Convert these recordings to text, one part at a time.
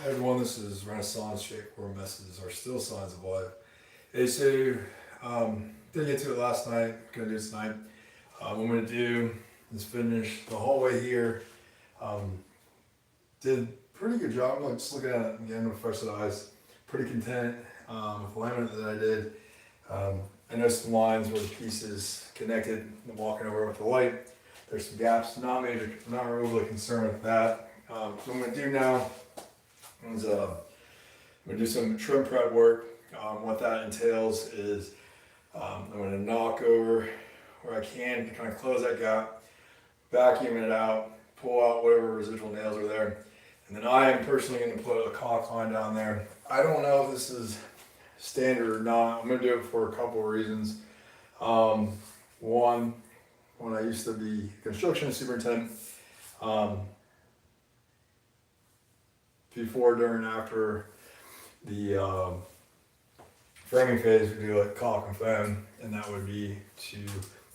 Everyone, this is Renaissanczyk, where messes are still signs of life. Hey, so didn't get to it last night. Gonna do it tonight. What I'm gonna do is finish the hallway here. Um, did a pretty good job. I'm just looking at it again with fresh eyes. Pretty content with the laminate that I did. I know some lines where the pieces connected. I'm walking over with the light. There's some gaps. Not major. Not overly concerned with that. So what I'm gonna do now is I'm gonna do some trim prep work. What that entails is I'm gonna knock over where I can to kind of close that gap, vacuum it out, pull out whatever residual nails are there, and then I am personally going to put a caulk line down there. I don't know if this is standard or not. I'm going to do it for a couple of reasons. One, when I used to be construction superintendent, before, during, after the framing phase, we do like caulk and foam, and that would be to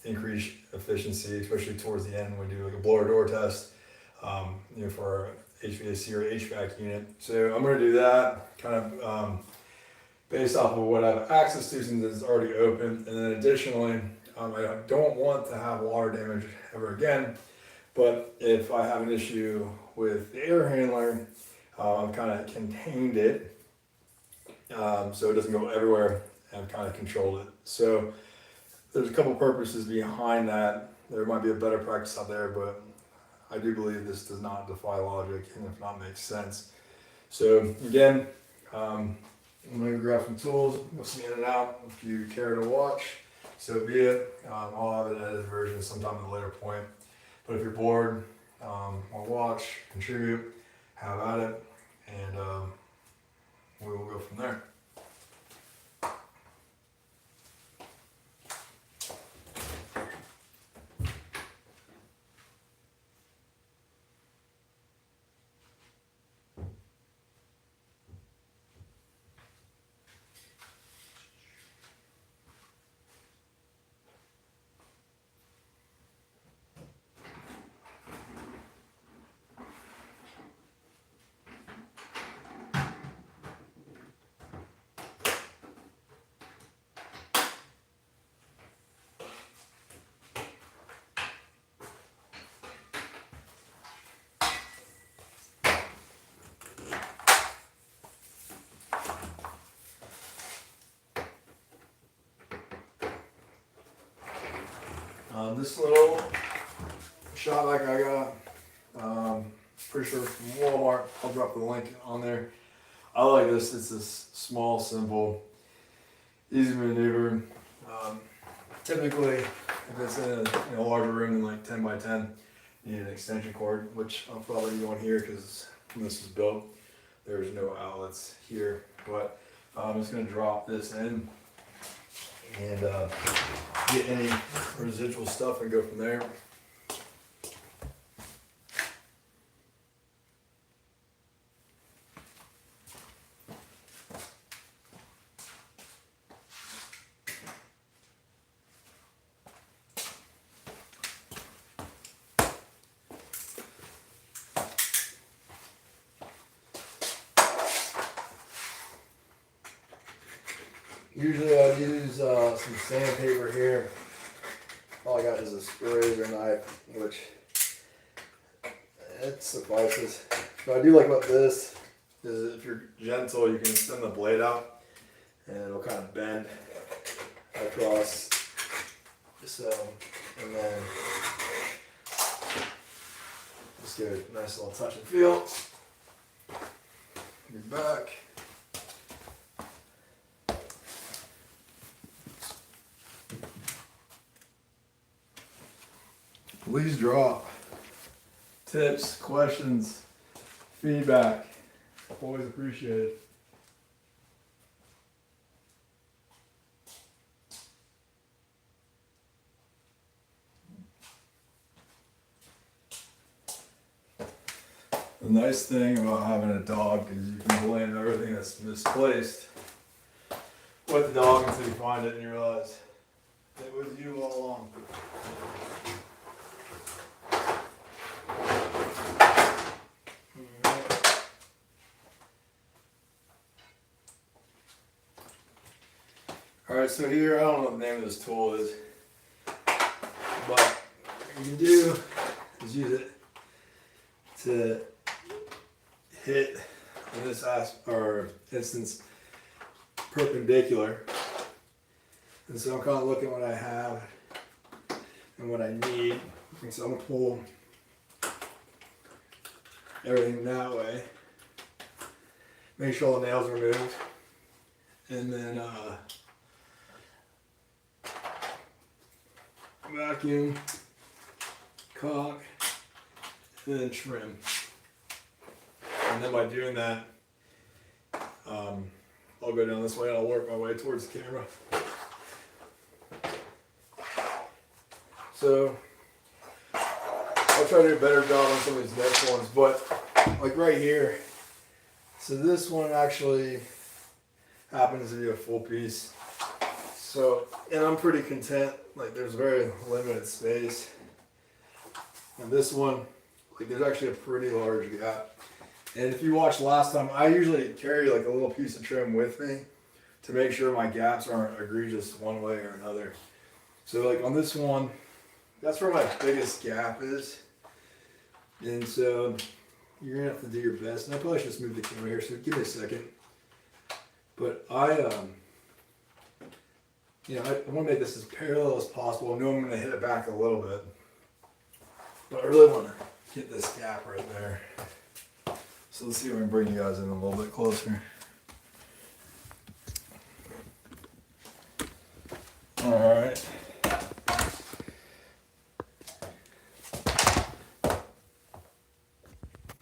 increase efficiency, especially towards the end when we do like a blower door test, for our HVAC or HVAC unit. So I'm going to do that kind of based off of what I have access to since it's already open. And then additionally, I don't want to have water damage ever again, but if I have an issue with the air handler, I've kind of contained it so it doesn't go everywhere, and I've kind of controlled it. So there's a couple purposes behind that. There might be a better practice out there, but I do believe this does not defy logic and if not makes sense. So again, I'm going to grab some tools, we'll see in and out. If you care to watch, so be it. I'll have an edited version sometime at a later point. But if you're bored, want to watch, contribute, have at it, and we will go from there. This little shop vac I got, pretty sure from Walmart. I'll drop the link on there. I like this. It's this small, simple, easy to maneuver. Typically, if it's in a larger room than like 10 by 10, you need an extension cord, which I'll probably need one here because when this was built, there's no outlets here. But I'm just going to drop this in and get any residual stuff and go from there. Usually I use some sandpaper here. All I got is a razor knife, which it suffices. What I do like about this is if you're gentle, you can extend the blade out and it'll kind of bend across. So, and then just give it a nice little touch and feel. Your back. Please drop tips, questions, feedback. Always appreciated. The nice thing about having a dog is you can blame everything that's misplaced with the dog until you find it and you realize it was you all along. Alright, so here, I don't know what the name of this tool is, but what you can do is use it to hit, in this instance, perpendicular. And so I'm kind of looking what I have and what I need. And so I'm going to pull everything that way. Make sure all the nails are removed. And then vacuum, caulk, and then trim. And then by doing that, I'll go down this way and I'll work my way towards the camera. So I'll try to do a better job on some of these next ones, but like right here, so this one actually happens to be a full piece. So, and I'm pretty content, like there's very limited space. And this one, like there's actually a pretty large gap. And if you watched last time, I usually carry like a little piece of trim with me to make sure my gaps aren't egregious one way or another. So like on this one, that's where my biggest gap is. And so you're gonna have to do your best. And I probably should just move the camera here, so give me a second. But I want to make this as parallel as possible. I know I'm gonna hit it back a little bit, but I really want to get this gap right there. So let's see if I can bring you guys in a little bit closer. All right.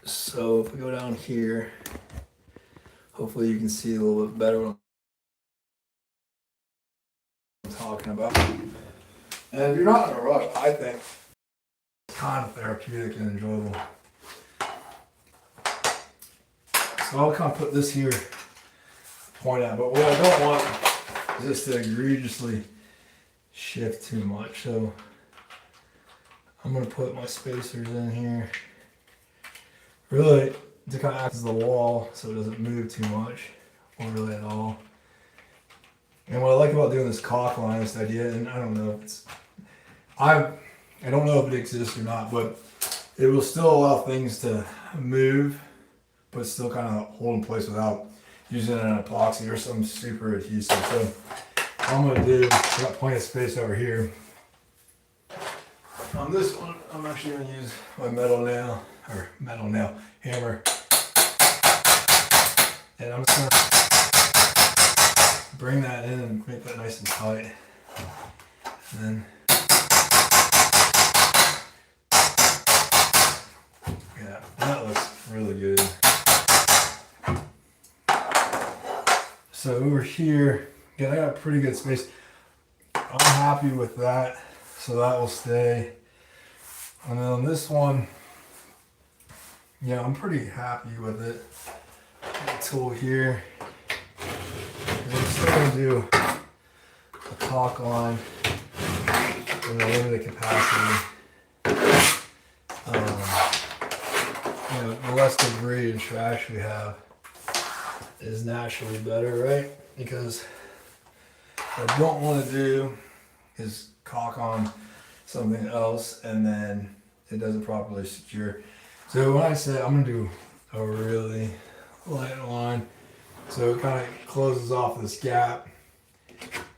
So if we go down here, hopefully you can see a little bit better what I'm talking about. And if you're not in a rush, I think it's kind of therapeutic and enjoyable. So I'll kind of put this here, point out, but what I don't want is this to egregiously shift too much. So I'm going to put my spacers in here, really to kind of act as the wall so it doesn't move too much, or really at all. And what I like about doing this caulk line, this idea, and I don't know if it's, I don't know if it exists or not, but it will still allow things to move, but still kind of hold in place without using an epoxy or some super adhesive. So all I'm going to do, I've got plenty of space over here. On this one, I'm actually going to use my hammer. And I'm just going to bring that in and make that nice and tight. And then, yeah, that looks really good. So over here, again, I got a pretty good space. I'm happy with that, so that will stay. And then on this one, yeah, I'm pretty happy with it. The tool here. I'm still going to do a caulk line in a limited capacity. The less debris and trash we have is naturally better, right? Because what I don't want to do is caulk on something else and then it doesn't properly secure. So when I say I'm going to do a really light line, so it kind of closes off this gap,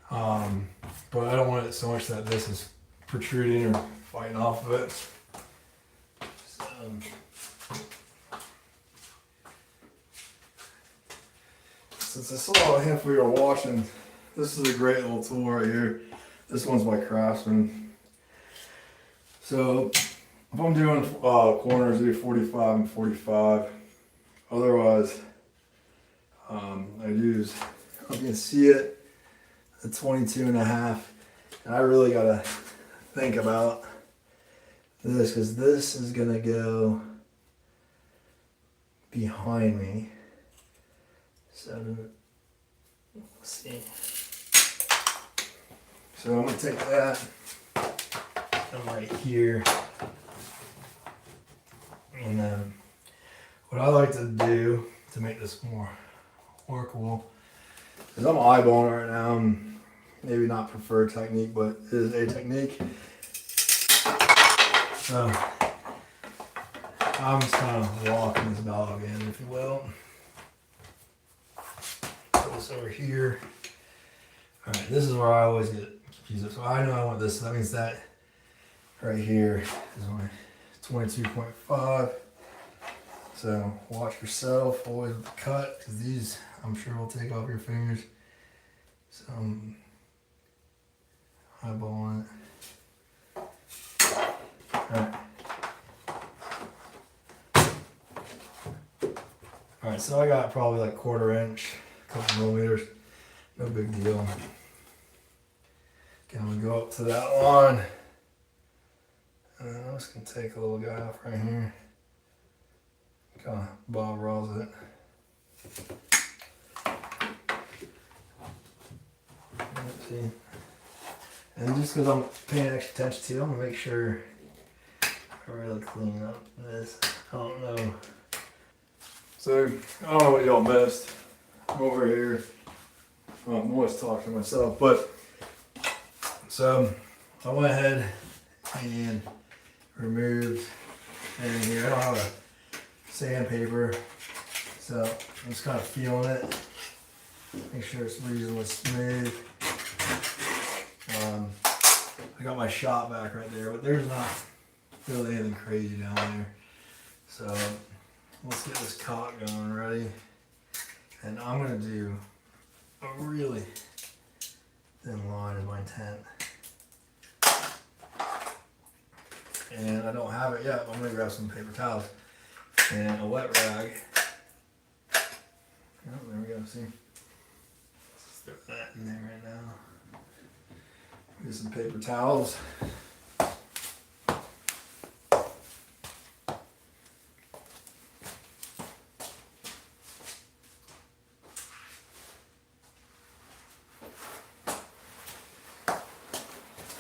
but I don't want it so much that this is protruding or fighting off of it. So, since I saw a handful you were watching, this is a great little tool right here. This one's by Craftsman. So if I'm doing corners, I do 45 and 45. Otherwise, I use, you can see it, a 22.5. And I really gotta think about this because this is gonna go behind me. So let's see. So I'm gonna take that. I'm right here. And then what I like to do to make this more workable is I'm eyeballing right now. I'm maybe not preferred technique, but it is a technique. So I'm just kind of walking this dog in, if you will. Put this over here. All right, this is where I always get confused. So I know I want this. So that means that right here is my 22.5. So watch yourself always with the cut, because these I'm sure will take off your fingers. So I'm eyeballing it. Alright. Alright, so I got probably like 1/4 inch, a couple millimeters. No big deal. Okay, I'm gonna go up to that line. And then I'm just gonna take a little guy off right here. Kind of Bob Ross it. See. And just because I'm paying extra attention to it, I'm gonna make sure I really clean up this. I don't know. So I don't know what y'all missed. I'm over here. Well, I'm always talking to myself, but so I went ahead and removed anything here. I don't have a sandpaper, so I'm just kind of feeling it. Make sure it's reasonably smooth. I got my shot back right there, but there's not really anything crazy down there. So let's get this caulk going ready. And I'm gonna do a really thin line in my tent. And I don't have it yet, but I'm gonna grab some paper towels and a wet rag. Oh, there we go, see? Let's throw that in there right now. Get some paper towels.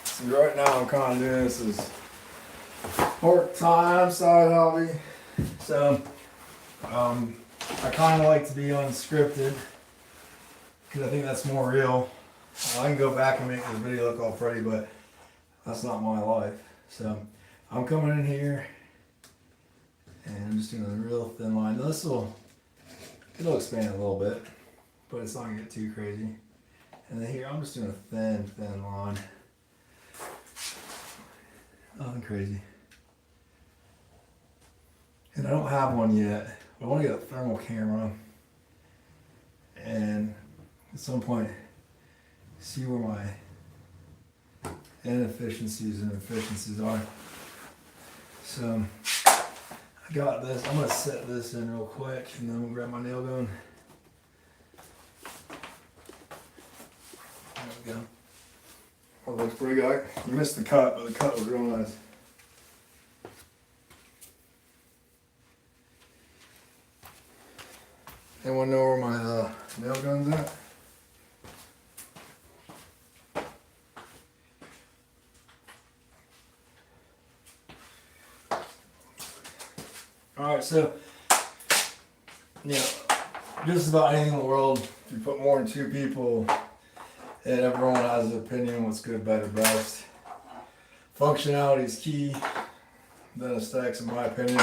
See, right now I'm kind of doing this as part-time side hobby. So, I kind of like to be unscripted because I think that's more real. I can go back and make this video look all pretty, but that's not my life. So I'm coming in here and I'm just doing a real thin line. Now it'll expand a little bit, but it's not gonna get too crazy. And then here I'm just doing a thin line. Nothing crazy. And I don't have one yet. I want to get a thermal camera and at some point see where my inefficiencies and efficiencies are. So I got this. I'm going to set this in real quick and then we'll grab my nail gun. There we go. That looks pretty good. You missed the cut, but the cut was real nice. Anyone know where my nail gun's at? Alright, so, just about anything in the world, if you put more than 2 people, and everyone has an opinion what's good, better, best. Functionality is key, then aesthetics in my opinion.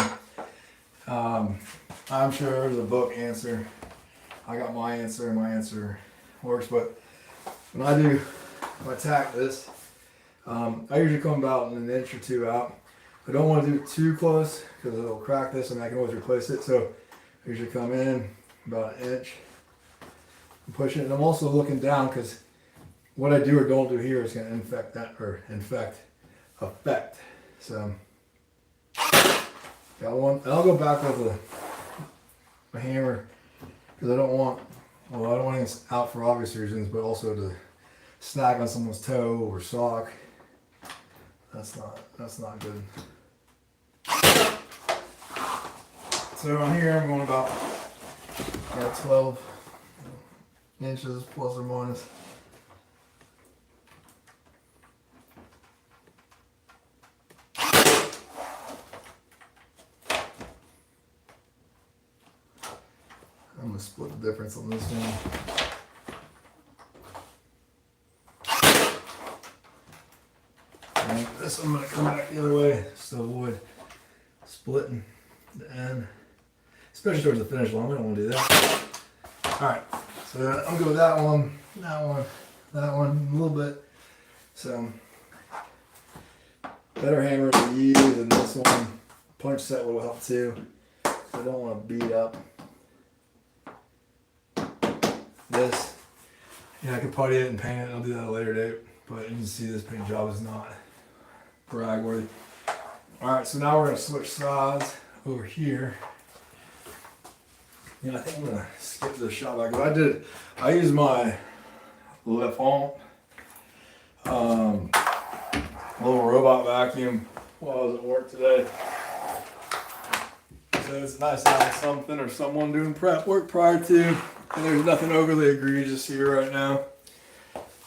I'm sure there's a book answer. I got my answer and my answer works, but when I tack this, I usually come about an inch or 2 out. I don't want to do it too close because it'll crack this and I can always replace it. So I usually come in about an inch and push it. And I'm also looking down because what I do or don't do here is going to affect. So got one. And I'll go back with a hammer because I don't want it out for obvious reasons, but also to snag on someone's toe or sock. That's not good. So on here I'm going about 12 inches plus or minus. I'm going to split the difference on this one. this I'm going to come back the other way just to avoid splitting the end, especially towards the finish line. We don't want to do that. All right, so I'm going to go with that one, that one, a little bit. So better hammer to use than this one. Punch set will help too. I don't want to beat up this. Yeah, I could putty it and paint it. I'll do that at a later date. But you can see this paint job is not brag worthy. Alright, so now we're going to switch sides over here. Yeah, I think I'm going to skip the shot back. I used my Le Font little robot vacuum while I was at work today. So it's nice to have something or someone doing prep work prior to, and there's nothing overly egregious here right now.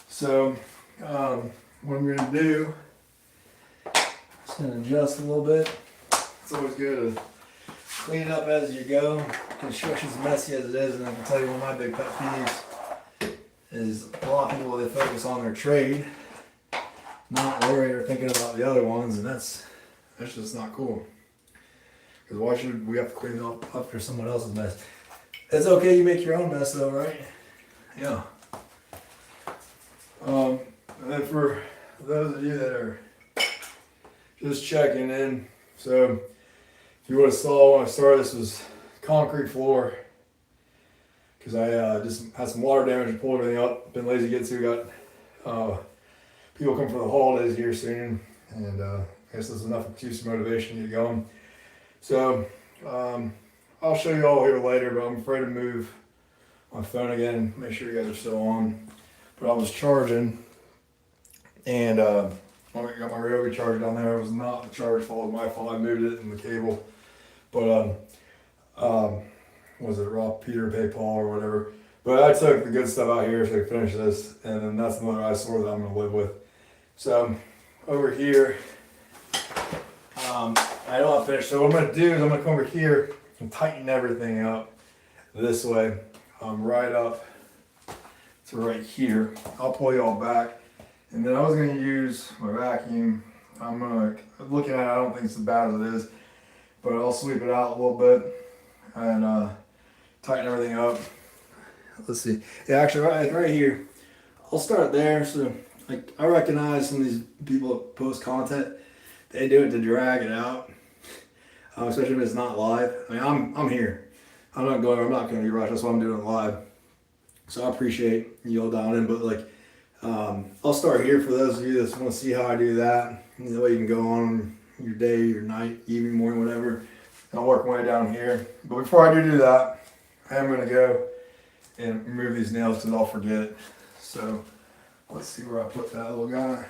So what I'm going to do, just going to adjust a little bit. It's always good to clean it up as you go. Construction's messy as it is, and I can tell you one of my big pet peeves is a lot of people, they focus on their trade, not worried or thinking about the other ones, and that's just not cool. Because why should we have to clean it up after someone else's mess? It's okay, you make your own mess though, right? Yeah. And then for those of you that are just checking in, so if you would have saw when I started, this was concrete floor. Because I just had some water damage and pulled everything up. Been lazy to get to. Got people come for the holidays here soon, and I guess there's enough excuse and motivation to get going. So I'll show you all here later, but I'm afraid to move my phone again. Make sure you guys are still on. But I was charging, and I got my Ryobi charger down there. It was not the charge fault, it was my fault. I moved it in the cable. But was it Rob Peter PayPal or whatever? But I took the good stuff out here so I could finish this, and then that's another eyesore that I'm going to live with. So over here, I don't have finished. So what I'm going to do is I'm going to come over here and tighten everything up this way, right up to right here. I'll pull you all back, and then I was going to use my vacuum. I'm going to, looking at it, I don't think it's as bad as it is, but I'll sweep it out a little bit and tighten everything up. Let's see. Yeah, actually, right here, I'll start there. So, like, I recognize some of these people that post content. They do it to drag it out, especially if it's not live. I mean, I'm here. I'm not going to be rushed. That's why I'm doing it live. So I appreciate you all dialing in. But like, I'll start here for those of you that want to see how I do that. That way you can go on your day, your night, evening, morning, whatever. I'll work my way down here. But before I do that, I'm going to go and remove these nails because I'll forget. So let's see where I put that little guy.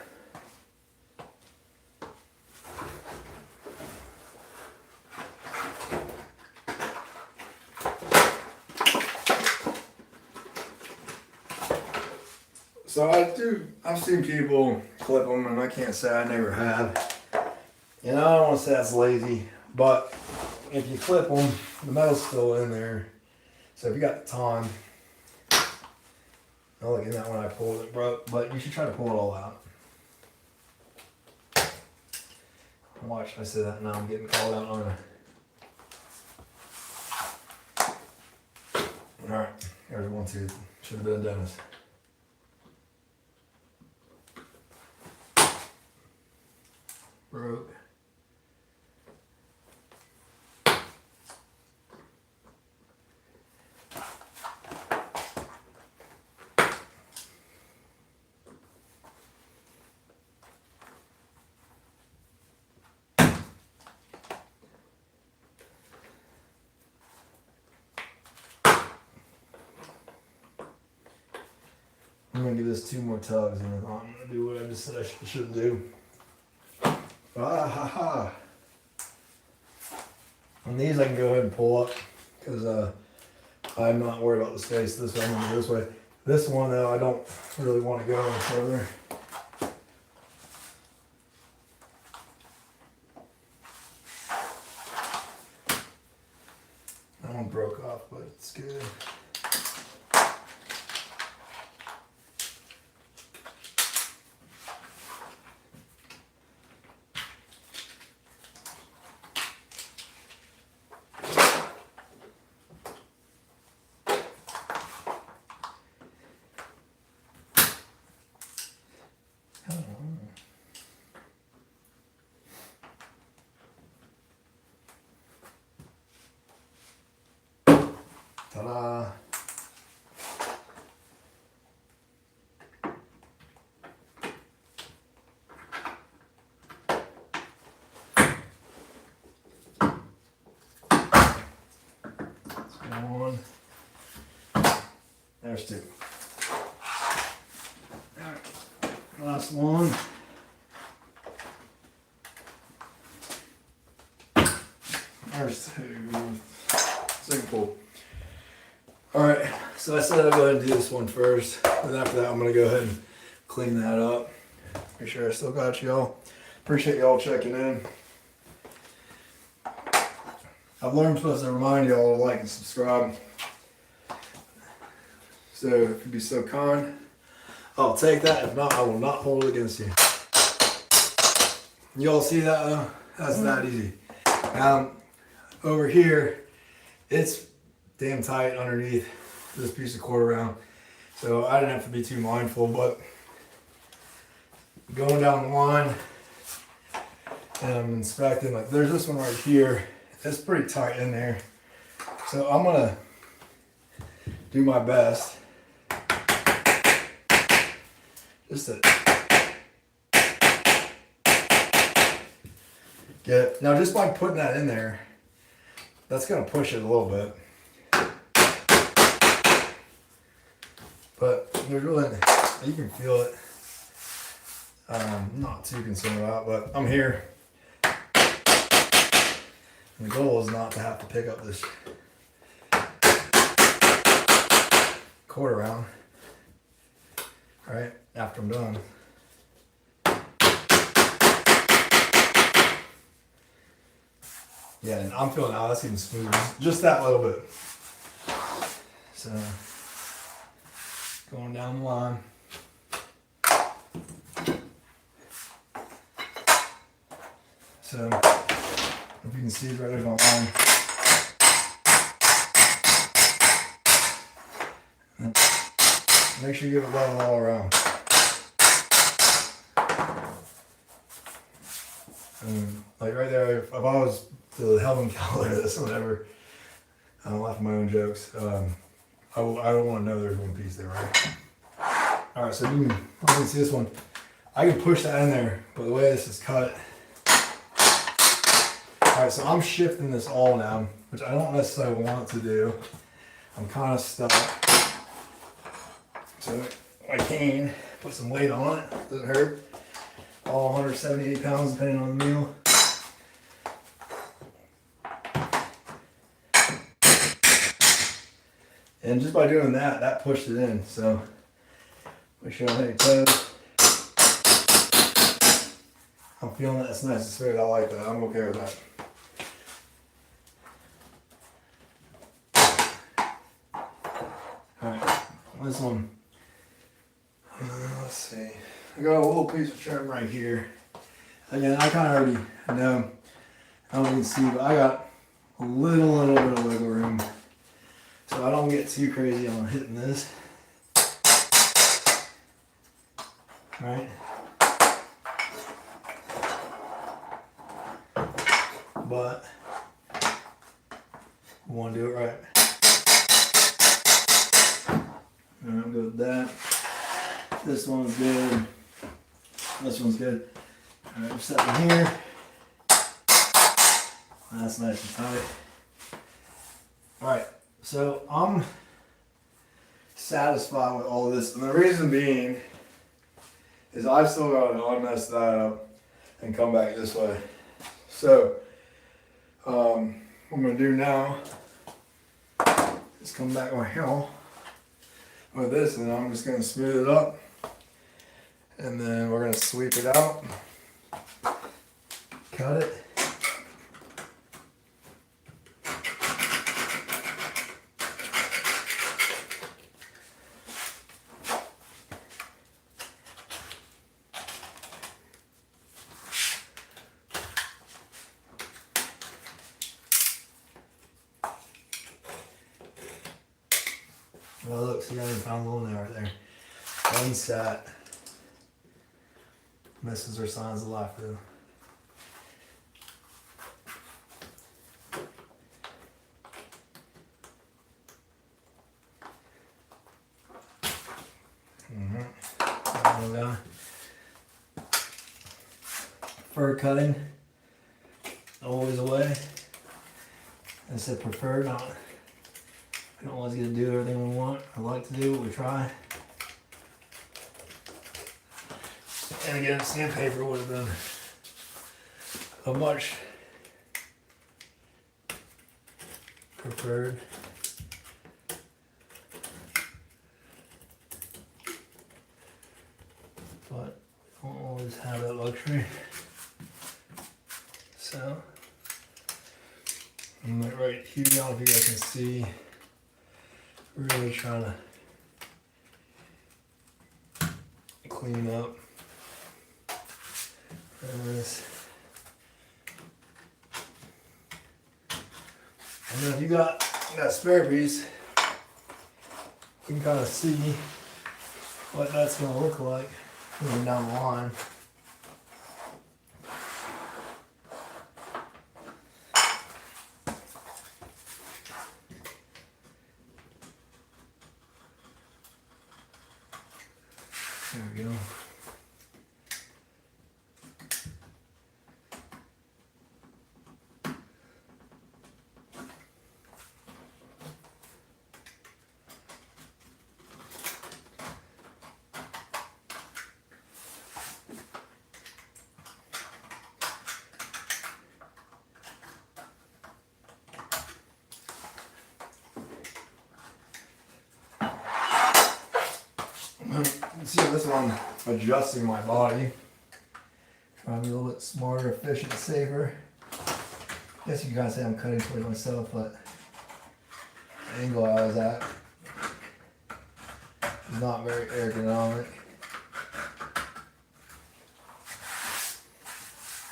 So I've seen people clip them, and I can't say I never have. And I don't want to say that's lazy, but if you clip them, the metal's still in there. So if you got the time, I'll look at that when I pulled it, bro. But you should try to pull it all out. Watch, I say that now, I'm getting called out on it. Alright, there's one tooth. Should have been a dentist. Broke. I'm gonna give this 2 more tugs, and then I'm gonna do what I just said I shouldn't do. Ah ha ha! On these I can go ahead and pull up because I'm not worried about the space. This way, I'm gonna go this way. This one though, I don't really want to go any further. That one broke off, but it's good. Ta-da! One. There's two. Alright. Last one. There's two. Second pull. Alright, so I said I'll go ahead and do this one first. And after that, I'm going to go ahead and clean that up. Make sure I still got y'all. Appreciate y'all checking in. I've learned I'm supposed to remind y'all to like and subscribe. So if you'd be so kind, I'll take that. If not, I will not hold it against you. Y'all see that though? That's that easy. Over here, it's damn tight underneath this piece of quarter round. So I didn't have to be too mindful, but going down the line and I'm inspecting, like there's this one right here. It's pretty tight in there. So I'm gonna do my best just to get it. Now just by putting that in there, that's gonna push it a little bit. But there's really, you can feel it. I'm not too concerned about it, but I'm here. And the goal is not to have to pick up this quarter round, right, after I'm done. Yeah, and I'm feeling, oh, that's even smooth. Just that little bit. So, going down the line. So, if you can see it right there on line. And make sure you give it level all around. And like right there, if I was to help them calculate this or whatever, I don't laugh at my own jokes. I don't want to know there's one piece there, right? All right, so you can see this one. I can push that in there, but the way this is cut. All right, so I'm shifting this all now, which I don't necessarily want to do. I'm kind of stuck. So I can put some weight on it. Doesn't hurt. All 178 pounds, depending on the meal. And just by doing that, that pushed it in. So make sure I don't hit your toes. I'm feeling that it's nice and smooth. I like that. I'm okay with that. Alright, this one. Let's see. I got a little piece of trim right here. Again, I kind of already know. I don't even see, but I got a little bit of wiggle room. So I don't get too crazy on hitting this. Alright. But we want to do it right. Alright, I'm good with that. This one's good. This one's good. Alright, we're setting here. That's nice and tight. Alright, so I'm satisfied with all this. And the reason being is I've still got to unmess that up and come back this way. So, what I'm going to do now is come back my hill with this, and I'm just going to smooth it up. And then we're going to sweep it out, cut it. Well, look, see, I even found a little nail right there. One sat. Misses are signs of life, though. kind of guy. Preferred cutting, always away. I said preferred, not. We don't always get to do everything we want or like to do, but we try. And again, sandpaper would have been a much preferred. But we don't always have that luxury. So, I'm right here, I don't know if you guys can see, really trying to clean up this. And then if you got that spare piece, you can kind of see what that's going to look like moving down the line. There we go. See this one adjusting my body, trying to be a little bit smarter, efficient, safer. I guess you guys say I'm cutting towards myself, but the angle I was at is not very ergonomic.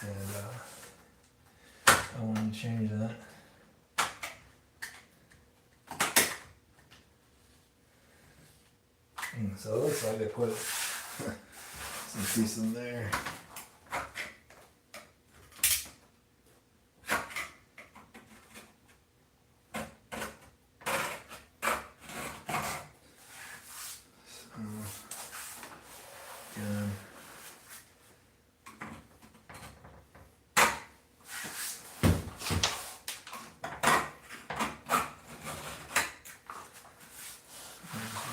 And I want to change that. So it looks like they put some piece in there. So, again.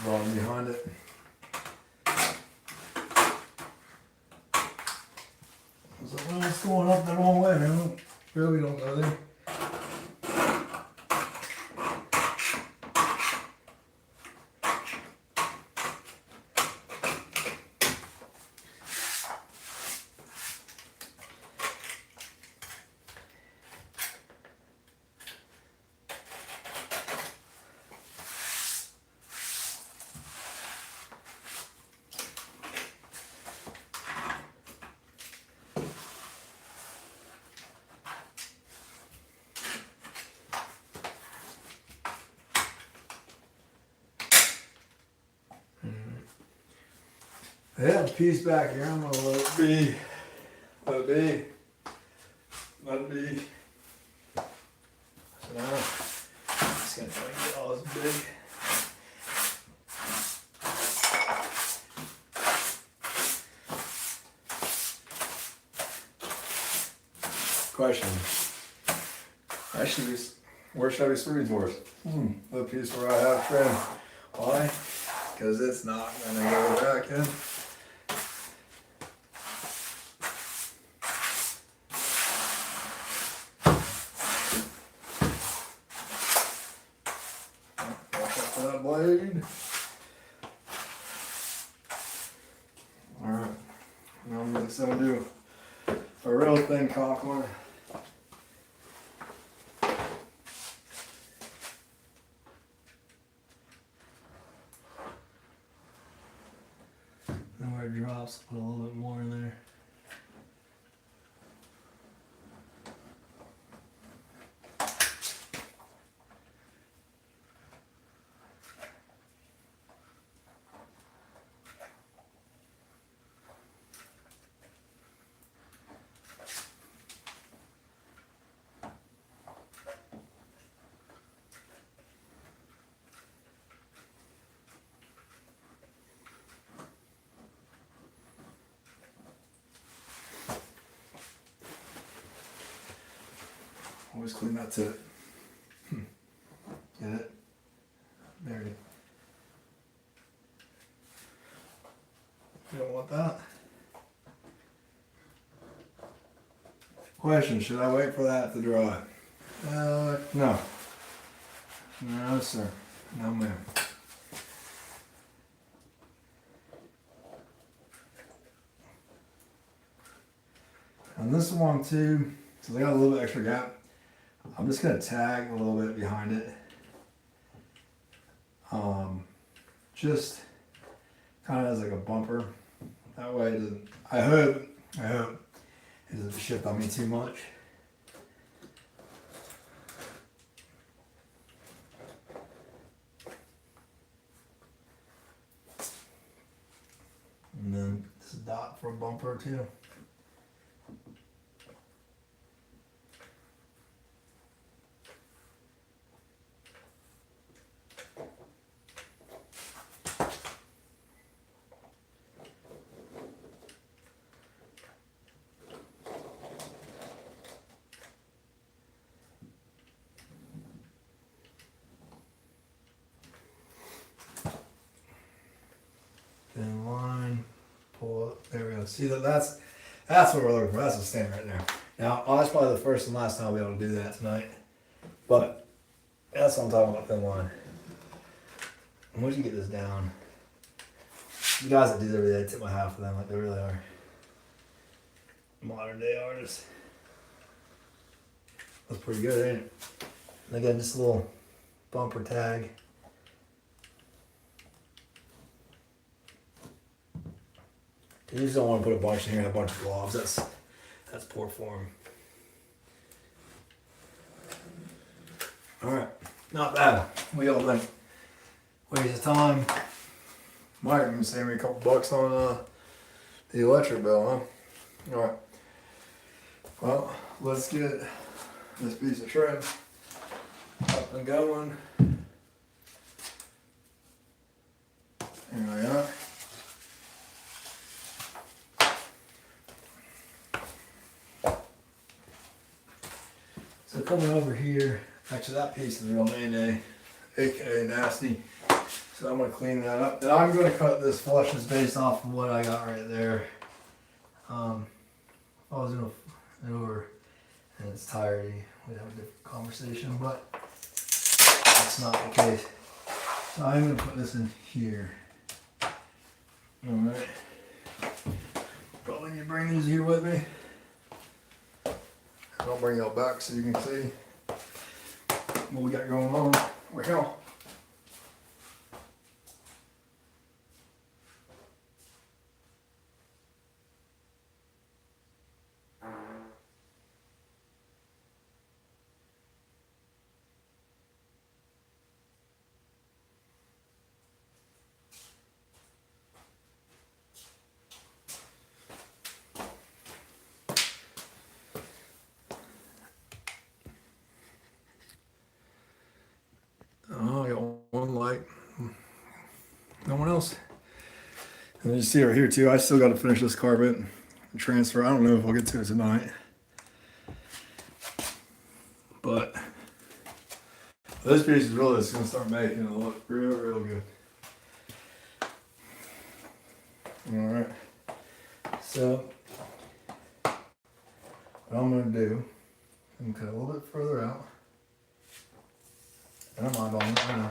Bottom behind it. So, well, it's going up the wrong way, man. Really don't go there. I have a piece back here. I'm gonna let it be. Let it be. Let it be. So now, I'm just gonna try and get all this big. Question. I should be. Where should I be screwing towards? The piece where I have trim. Why? Because it's not gonna go back in. That blade. Alright. Now I'm just gonna do a real thin caulk one. And where it drops, put a little bit more in there. Always clean that tip. Get it? There you go. You don't want that. Question, should I wait for that to dry? No. No, sir. No, ma'am. And this one too, so they got a little bit extra gap. I'm just gonna tag a little bit behind it. Just kind of as like a bumper. That way it doesn't, I hope it doesn't shift on me too much. And then this dot for a bumper too. Thin line, pull it. There we go. See that's what we're looking for. That's the stand right there. Now, that's probably the first and last time I'll be able to do that tonight. But that's what I'm talking about, thin line. And once you get this down, the guys that do this every day, I tip my hat for them, like they really are modern day artists. That's pretty good, ain't it? And again, just a little bumper tag. You just don't want to put a bunch in here and a bunch of globs. That's poor form. All right, not bad. We all think waste of time. Might even save me a couple bucks on the electric bill, huh? All right. Well, let's get this piece of shrimp up and going. There we are. So coming over here, actually that piece is real mayonnaise, aka nasty. So I'm gonna clean that up. And I'm gonna cut this flush just based off of what I got right there. If I was doing it over in its entirety, we'd have a different conversation, but that's not the case. So I'm gonna put this in here. Alright. Probably need to bring these here with me. I'll bring y'all back so you can see what we got going on. Well, oh, I got one light. No one else. And you see right here too, I still got to finish this carpet and transfer. I don't know if I'll get to it tonight. But this piece is really just going to start making it look real good. Alright. So, what I'm going to do, I'm going to cut a little bit further out. I don't mind on it, I know.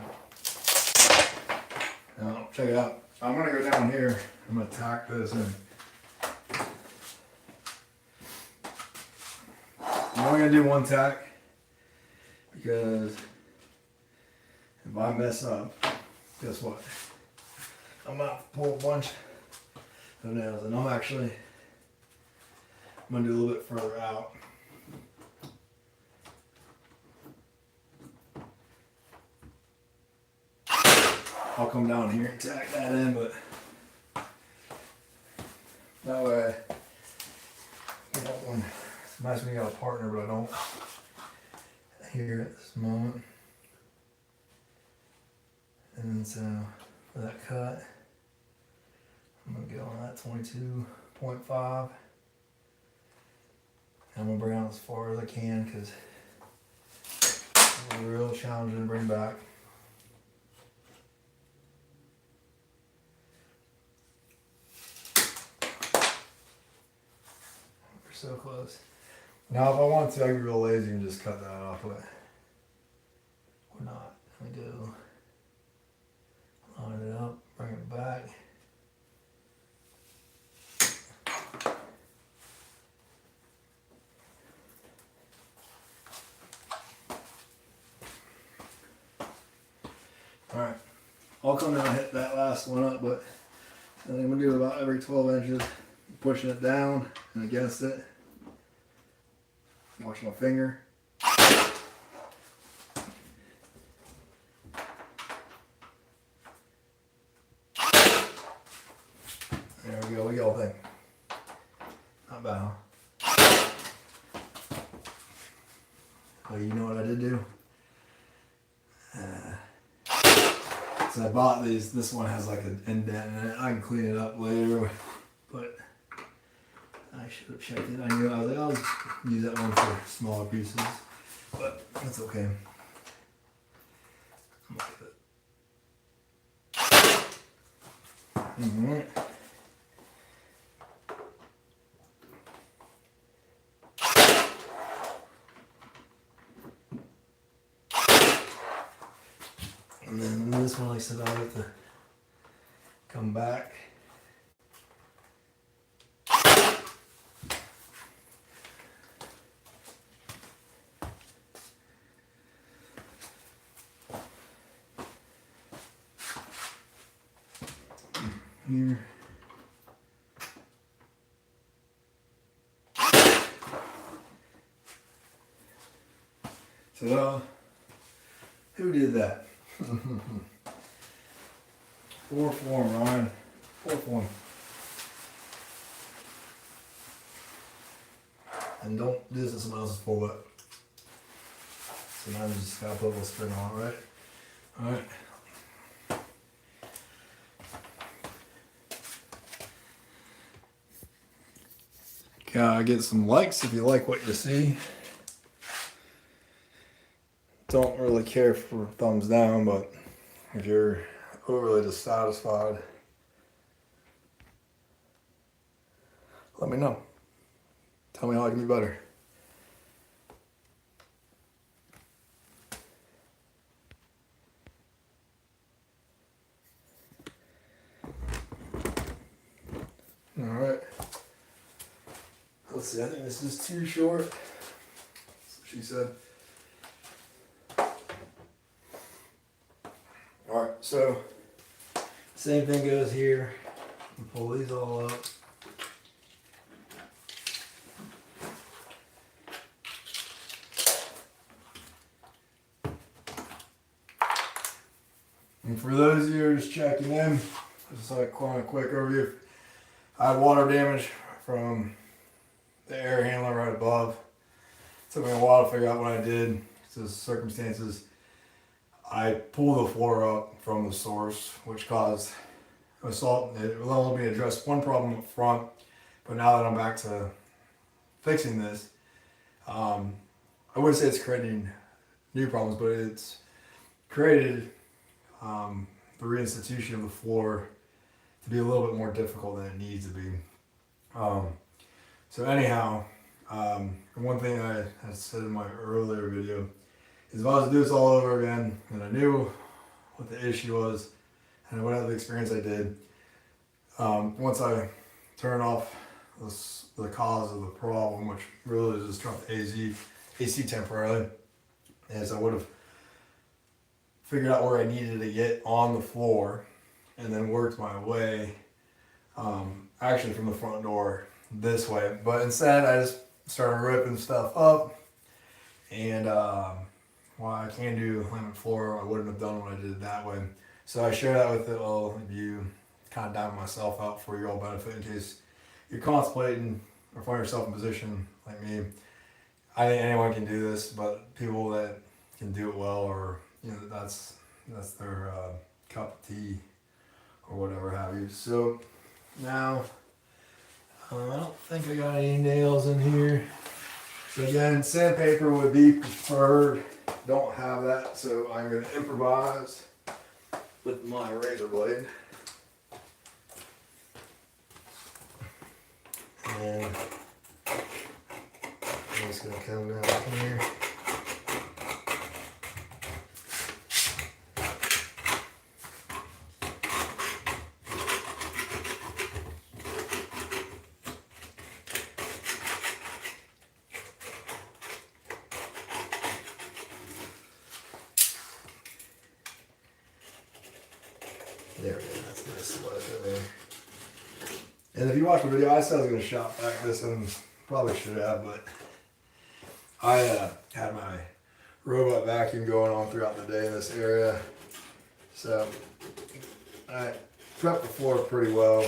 Now, check it out. I'm going to go down here. I'm going to tack this in. I'm only going to do one tack because if I mess up, guess what? I'm going to pull a bunch of nails, and I'm going to do a little bit further out. I'll come down here and tack that in, but that way, you know, when it's nice when you got a partner, but I don't here at this moment. And so for that cut, I'm gonna go on that 22.5. I'm gonna bring it out as far as I can because real challenging to bring back. We're so close. Now, if I want to, I can be real lazy and just cut that off, but We're not. Let me go line it up, bring it back. Alright, I'll come down and hit that last one up, but I think I'm going to do about every 12 inches, pushing it down and against it. Watch my finger. There we go, what do y'all think? Not bad, huh? Oh, you know what I did do? So I bought these. This one has like an indent in it. I can clean it up later, but I should have checked it. I knew I was like, I'll just use that one for smaller pieces, but that's okay. I'm gonna give it. And then this one, like I said, I'll have to come back. Here. So, who did that? 4 form, Ryan. 4 form. And don't do this with someone else's 4 whip. So now you just gotta put a little string on it, right? Alright. Gotta get some likes if you like what you see. Don't really care for thumbs down, but if you're overly dissatisfied, let me know. Tell me how I can be better. Alright. Let's see, I think this is too short. That's what she said. Alright, so same thing goes here. Pull these all up. And for those of you who are just checking in, just like a quick overview. I had water damage from the air handler right above. It took me a while to figure out what I did. So circumstances, I pulled the floor up from the source, which caused assault. It allowed me to address one problem up front, but now that I'm back to fixing this, I wouldn't say it's creating new problems, but it's created the reinstitution of the floor to be a little bit more difficult than it needs to be. So anyhow, one thing I had said in my earlier video is if I was to do this all over again and I knew what the issue was and I went out the experience I did, once I turn off the cause of the problem, which really is just turn off the AC temporarily, is I would have figured out where I needed to get on the floor and then worked my way actually from the front door this way. But instead I just started ripping stuff up, and while I can do laminate floor, I wouldn't have done what I did that way. So I share that with all of you, kind of dive myself out for your all benefit in case you're contemplating or find yourself in a position like me. I think anyone can do this, but people that can do it well, or that's their cup of tea or whatever have you. So now I don't think I got any nails in here. So again, sandpaper would be preferred. don't have that, so I'm going to improvise with my razor blade. And I'm just going to come down here. There we go, that's nice right there. And if you watch the video, I said I was going to shop back this and probably should have, but I had my robot vacuum going on throughout the day in this area. So I prepped the floor pretty well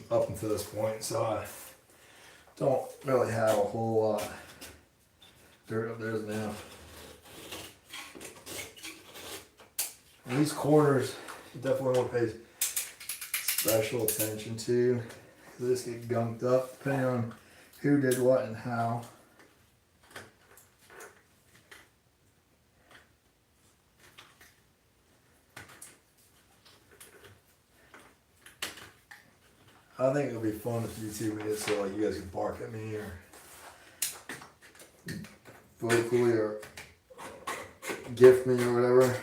up until this point, so I don't really have a whole lot dirt up there now. And these corners, you definitely want to pay special attention to, because they just get gunked up depending on who did what and how. I think it'll be fun if YouTube made it so like you guys can bark at me or vocally or gift me or whatever.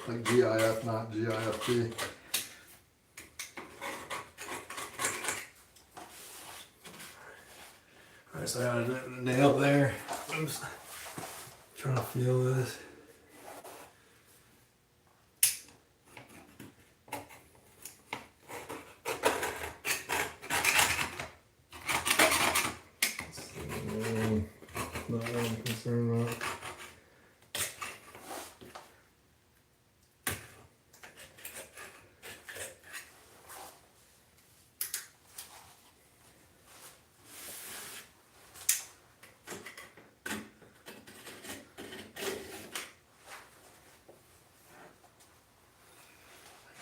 Like GIF, not GIFT. Alright, so I got a nail there. I'm just trying to feel this. Not what I'm concerned about.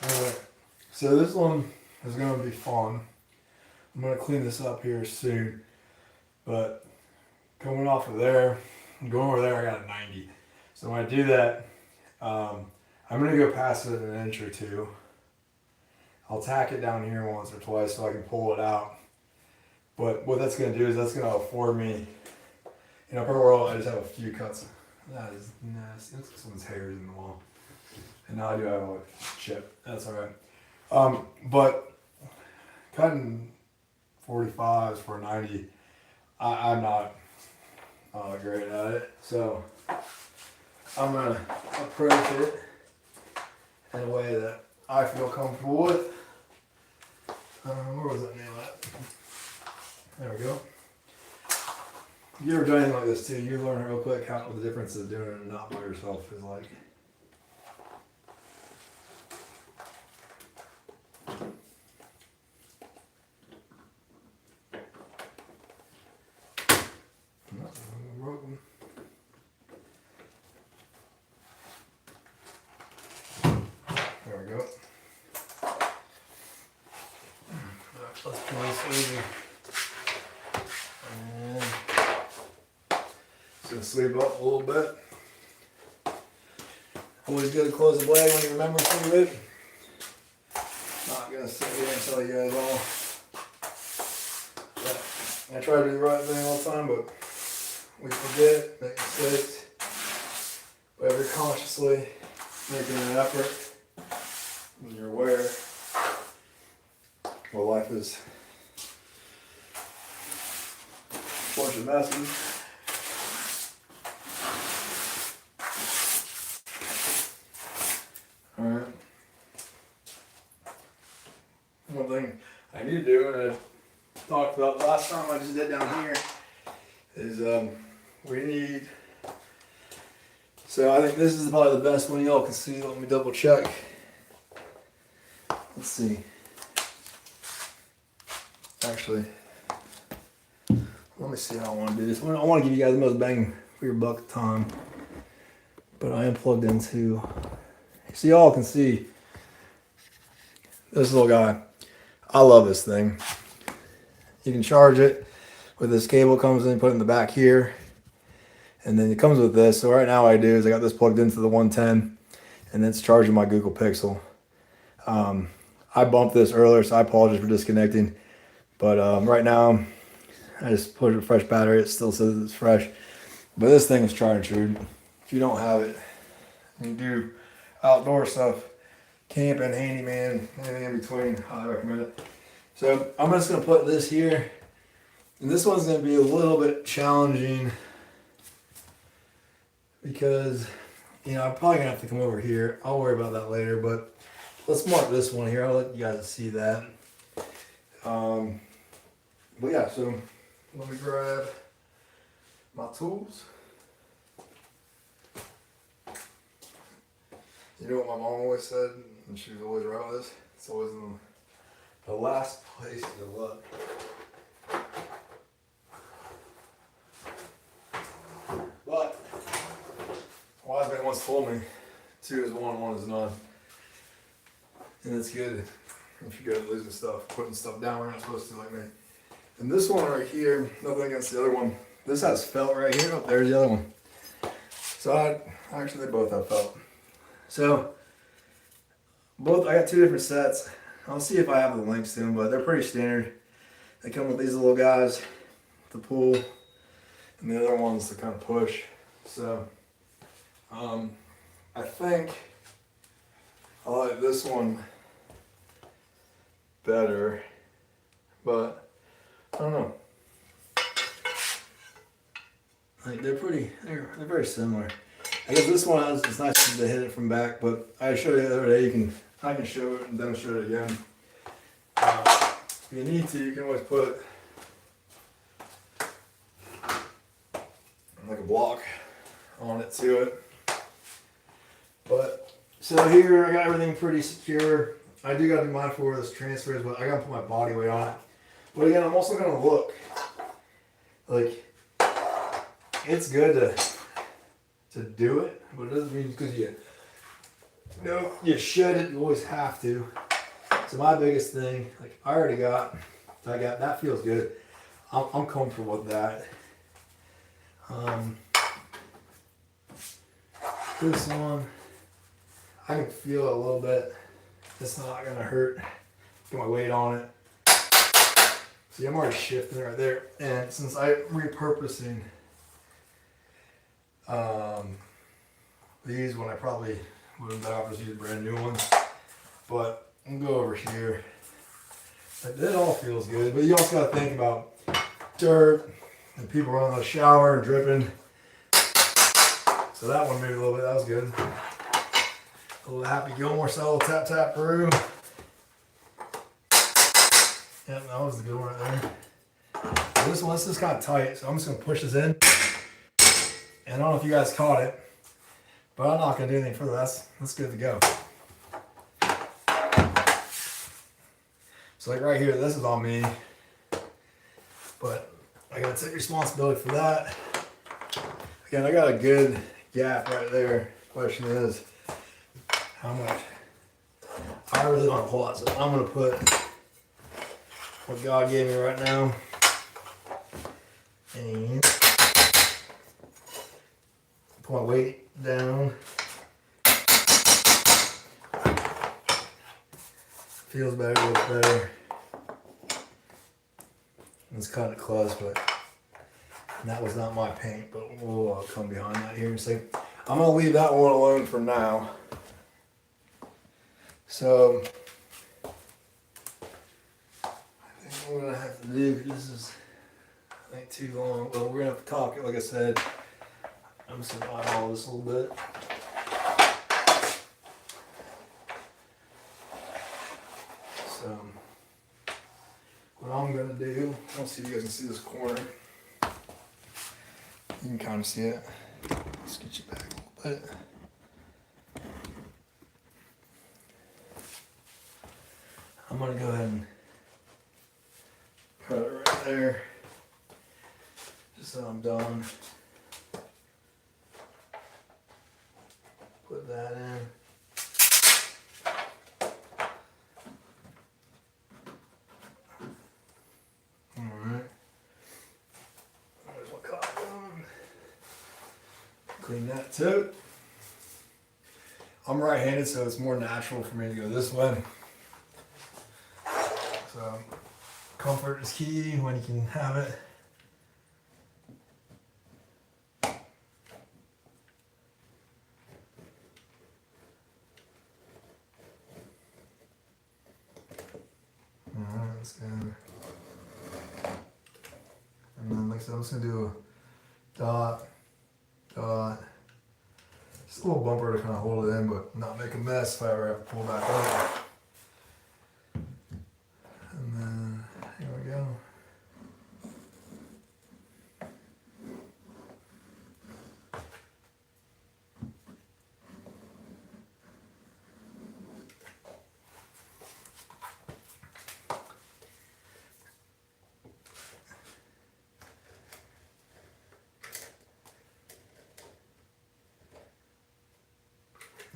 Alright, so this one is going to be fun. I'm going to clean this up here soon, but coming off of there, going over there, I got a 90. So when I do that, I'm going to go past it an inch or two. I'll tack it down here once or twice so I can pull it out. But what that's going to do is that's going to afford me, you know, per world, I just have a few cuts. That is nasty. Looks like someone's hair is in the wall. And now I do have a chip. That's alright. But cutting 45s for 90, I'm not great at it. So I'm going to approach it in a way that I feel comfortable with. Where was that nail at? There we go. If you ever do anything like this too, you learn real quick how the difference of doing it and not by yourself is like. Broken. There we go. Let's pull this over. And just gonna sleeve up a little bit. Always good to close the blade when you remember some of it. Not gonna sit here and tell you guys all. But I try to do the right thing all the time, but we forget, make mistakes. But if you're consciously making an effort, and you're aware, well, life is a bunch of messes. Alright. One thing I need to do, and I talked about last time I just did down here, is we need, so I think this is probably the best one y'all can see. Let me double check. Let's see. Actually, let me see how I want to do this. I want to give you guys the most bang for your buck time, but I am plugged into, so y'all can see this little guy. I love this thing. You can charge it with this cable, comes in, put it in the back here. And then it comes with this. So right now what I do is I got this plugged into the 110 and it's charging my Google Pixel. I bumped this earlier, so I apologize for disconnecting. But right now, I just put a fresh battery. It still says it's fresh. But this thing is tried and true. If you don't have it, you do outdoor stuff, camping, handyman, anything in between, I recommend it. So I'm just going to put this here. And this one's going to be a little bit challenging because, you know, I'm probably going to have to come over here. I'll worry about that later, but let's mark this one here. I'll let you guys see that. But yeah, so let me grab my tools. You know what my mom always said, and she was always right with this? It's always in the last place to look. But a wise man once told me 2 is 1, 1 is none. And it's good if you're good at losing stuff, putting stuff down where you're not supposed to, like me. And this one right here, nothing against the other one. This has felt right here. Oh, there's the other one. So actually they both have felt. So both, I got 2 different sets. I'll see if I have the links to them, but they're pretty standard. They come with these little guys to pull, and the other ones to kind of push. So I think I like this one better, but I don't know. Like they're very similar. I guess this one has, it's nice to hit it from back, but I showed you the other day. I can show it and demonstrate it again. If you need to, you can always put like a block on it to it. But so here I got everything pretty secure. I do got to be mindful where this transfers, but I got to put my body weight on it. But again, I'm also going to look like it's good to do it, but it doesn't mean because you should it, you always have to. So my biggest thing, like I got that feels good. I'm comfortable with that. This one, I can feel it a little bit. It's not gonna hurt. Get my weight on it. See, I'm already shifting right there. And since I'm repurposing these when I probably would have been better off just use brand new ones. But I'm gonna go over here. It all feels good, but you also gotta think about dirt and people running out of the shower and dripping. So that one moved a little bit, that was good. A little Happy Gilmore style tap tap Peru. Yep, that was the good one right there. So this is kind of tight, so I'm just gonna push this in. And I don't know if you guys caught it, but I'm not gonna do anything further. That's good to go. So like right here, this is on me, but I gotta take responsibility for that. Again, I got a good gap right there. Question is, how much? I really don't have a whole lot, so I'm gonna put what God gave me right now, and put my weight down. Feels better, looks better. It's kind of close, but that was not my paint, but we'll come behind that here and see. I'm gonna leave that one alone for now. So I think what I'm gonna have to do, this is I think too long. Well, we're gonna have to talk it, like I said. I'm just gonna eyeball this a little bit. So what I'm gonna do, I'll see if you guys can see this corner. You can kind of see it. Let's get you back a little bit. I'm gonna go ahead and cut it right there, just so I'm done. Put that in. Alright. There's my cotton. Clean that too. I'm right-handed, so it's more natural for me to go this way. So comfort is key when you can have it. Alright, that's good. And then like I said, I'm just gonna do a dot, dot. Just a little bumper to kind of hold it in, but not make a mess if I ever have to pull back up. And then, here we go.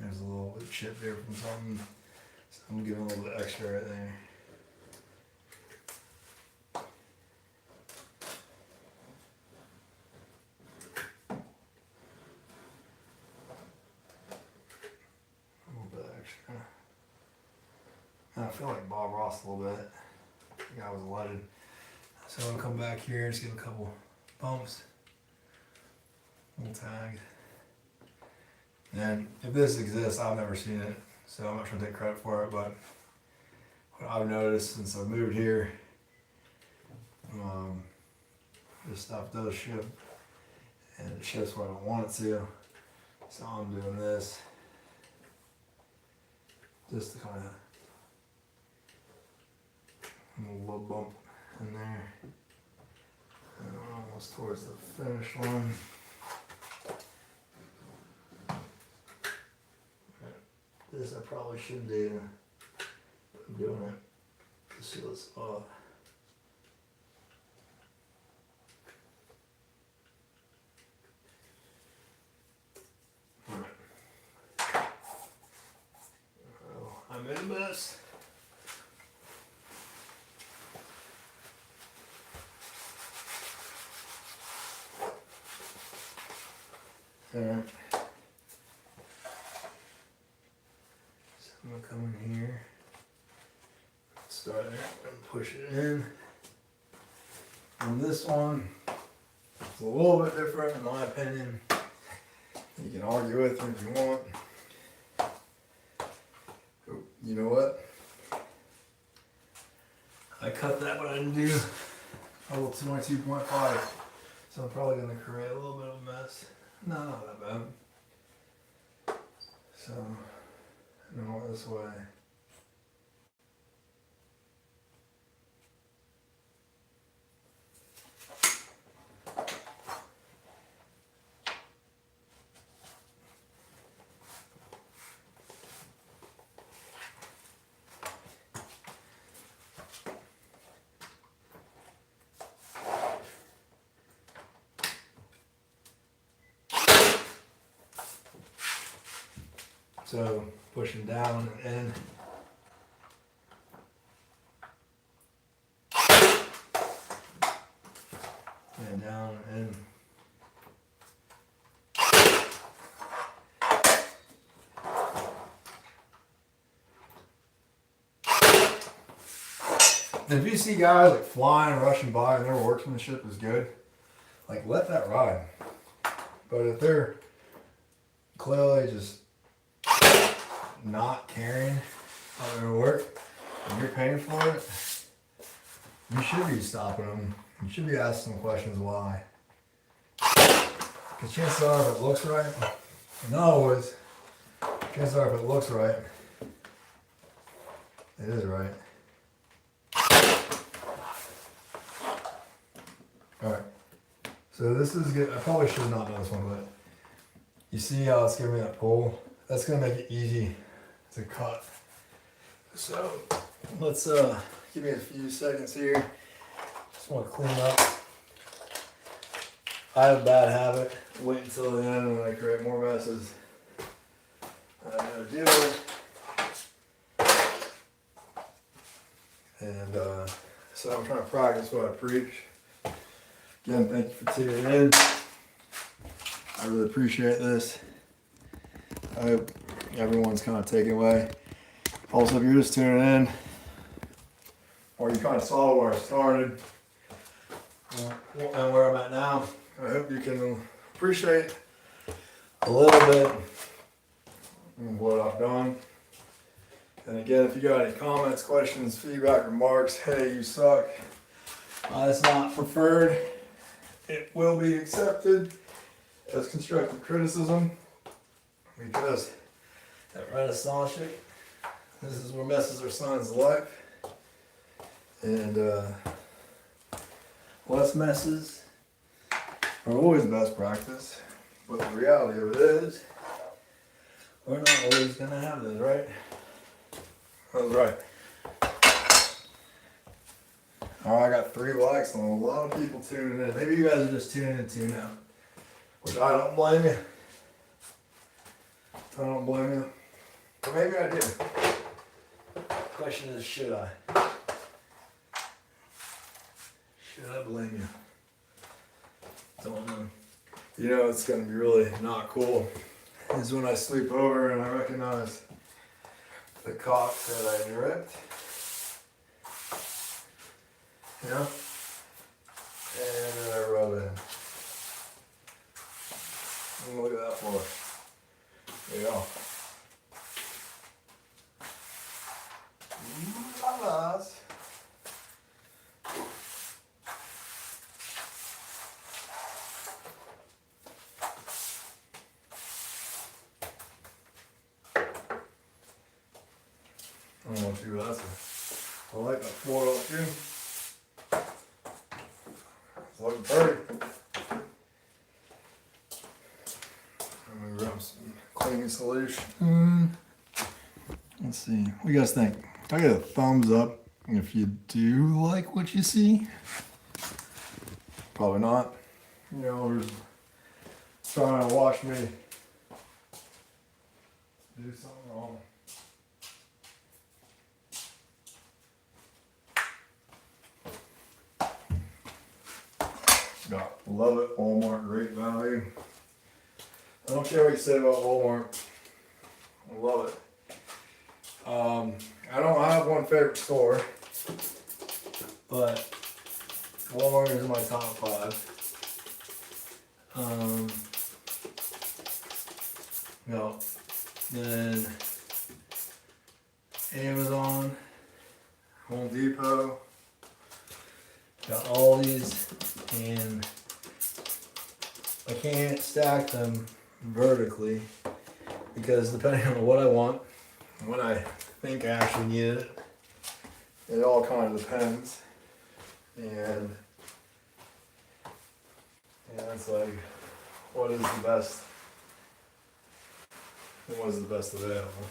There's a little bit of chip there from something, so I'm giving a little bit extra right there. A little bit extra. I feel like Bob Ross a little bit. The guy was lighted. So I'm gonna come back here and just give a couple bumps. Little tag. And if this exists, I've never seen it, so I'm not trying to take credit for it, but what I've noticed since I moved here, this stuff does ship, and it ships where I don't want it to, so I'm doing this, just to kind of, a little bump in there, and almost towards the finish line. This I probably should do, but I'm doing it to seal this off. Alright. Well, I made a mess. Alright. I'm gonna come in here, start there, and push it in. On this one, it's a little bit different in my opinion. You can argue with me if you want. You know what? I cut that, but I didn't do a little 22.5. So I'm probably gonna create a little bit of a mess. No, not that bad. So. No, this way. So pushing down and in. And down and in. And if you see guys like flying, rushing by, and their workmanship is good, like let that ride. But if they're clearly just not caring about their work and you're paying for it, you should be stopping them. You should be asking them questions why. Because chances are if it looks right, not always, chances are if it looks right, it is right. Alright, so this is good. I probably should have not done this one, but you see how it's giving me that pull? That's going to make it easy to cut. So let's give me a few seconds here. Just want to clean up. I have a bad habit. Wait until the end and I create more messes. I gotta deal with. And so I'm trying to practice what I preach. Again, thank you for tuning in. I really appreciate this. I hope everyone's kind of taken away. Also, if you're just tuning in, or you kind of saw where I started and where I'm at now, I hope you can appreciate a little bit of what I've done. And again, if you got any comments, questions, feedback, remarks, hey, you suck. It's not preferred. It will be accepted as constructive criticism, because at Renaissanczyk, this is where messes are signs of life. And less messes are always best practice. But the reality of it is, we're not always going to have those, right? That's right. Alright, I got 3 likes and a lot of people tuning in. Maybe you guys are just tuning in too now. Which I don't blame you. I don't blame you. But maybe I do. The question is, should I? Should I blame you? Don't know. You know, it's going to be really not cool is when I sleep over and I recognize the caulk that I ripped. You know? And then I rub it in. And look at that floor. There you go. Nice. I don't know if you that's I like that floor up here. It's looking pretty. I'm gonna grab some cleaning solution. Let's see. What do you guys think? I get a thumbs up if you do like what you see. Probably not. You know, there's trying to watch me do something wrong. Love it, Walmart, great value. I don't care what you say about Walmart. I love it. I don't have one favorite store, but Walmart is my top 5. No, then Amazon, Home Depot, got all these, and I can't stack them vertically because depending on what I want, when I think I actually need it, it all kind of depends. And it's like, what is the best? And what is the best available?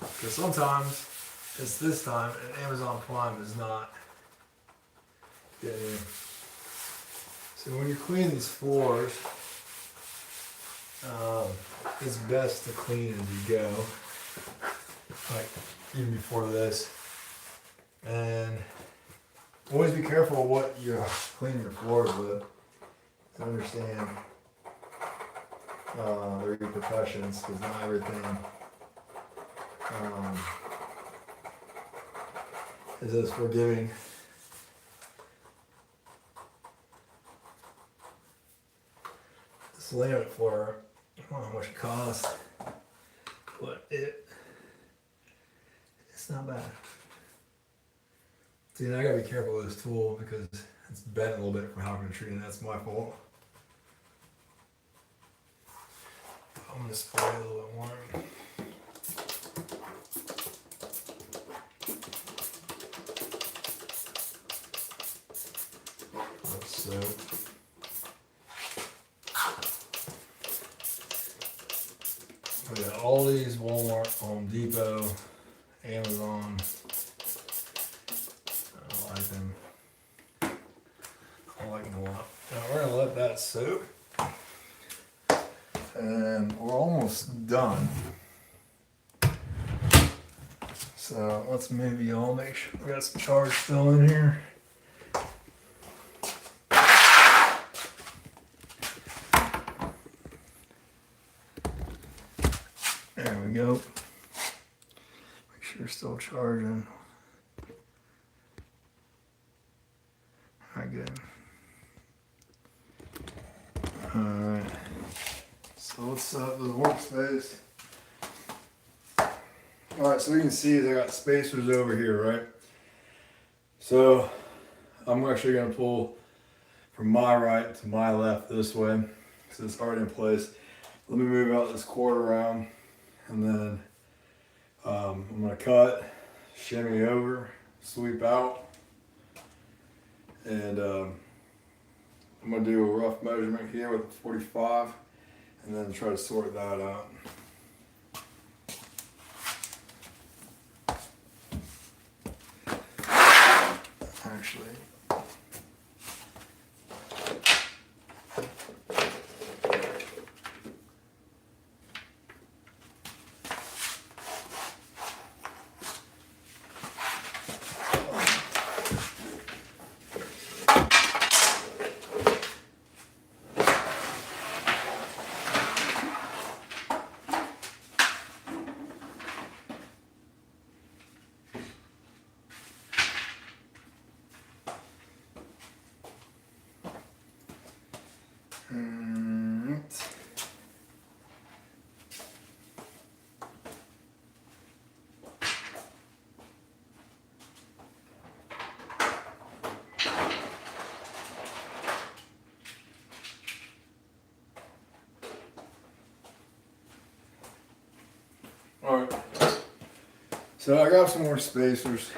Because sometimes it's this time, and Amazon Prime is not getting in. So when you clean these floors, it's best to clean as you go, like even before this. And always be careful what you're cleaning your floors with to understand the repercussions, because not everything is as forgiving. This laminate floor, I don't know how much it costs, but it's not bad. See, I gotta be careful with this tool because it's bent a little bit from how I'm treating it. That's my fault. I'm gonna spray a little bit more. That's soap. We got all these: Walmart, Home Depot, Amazon. I like them. I like them a lot. Now we're gonna let that soak. And we're almost done. So let's maybe all make sure we got some charge still in here. There we go. Make sure it's still charging. Alright, good. Alright. So let's set up the workspace. Alright, so we can see they got spacers over here, right? So I'm actually going to pull from my right to my left this way. So it's already in place. Let me move out this quarter round, and then I'm going to cut, shimmy over, sweep out, and I'm going to do a rough measurement here with a 45, and then try to sort that out. Actually, alright, so I got some more spacers.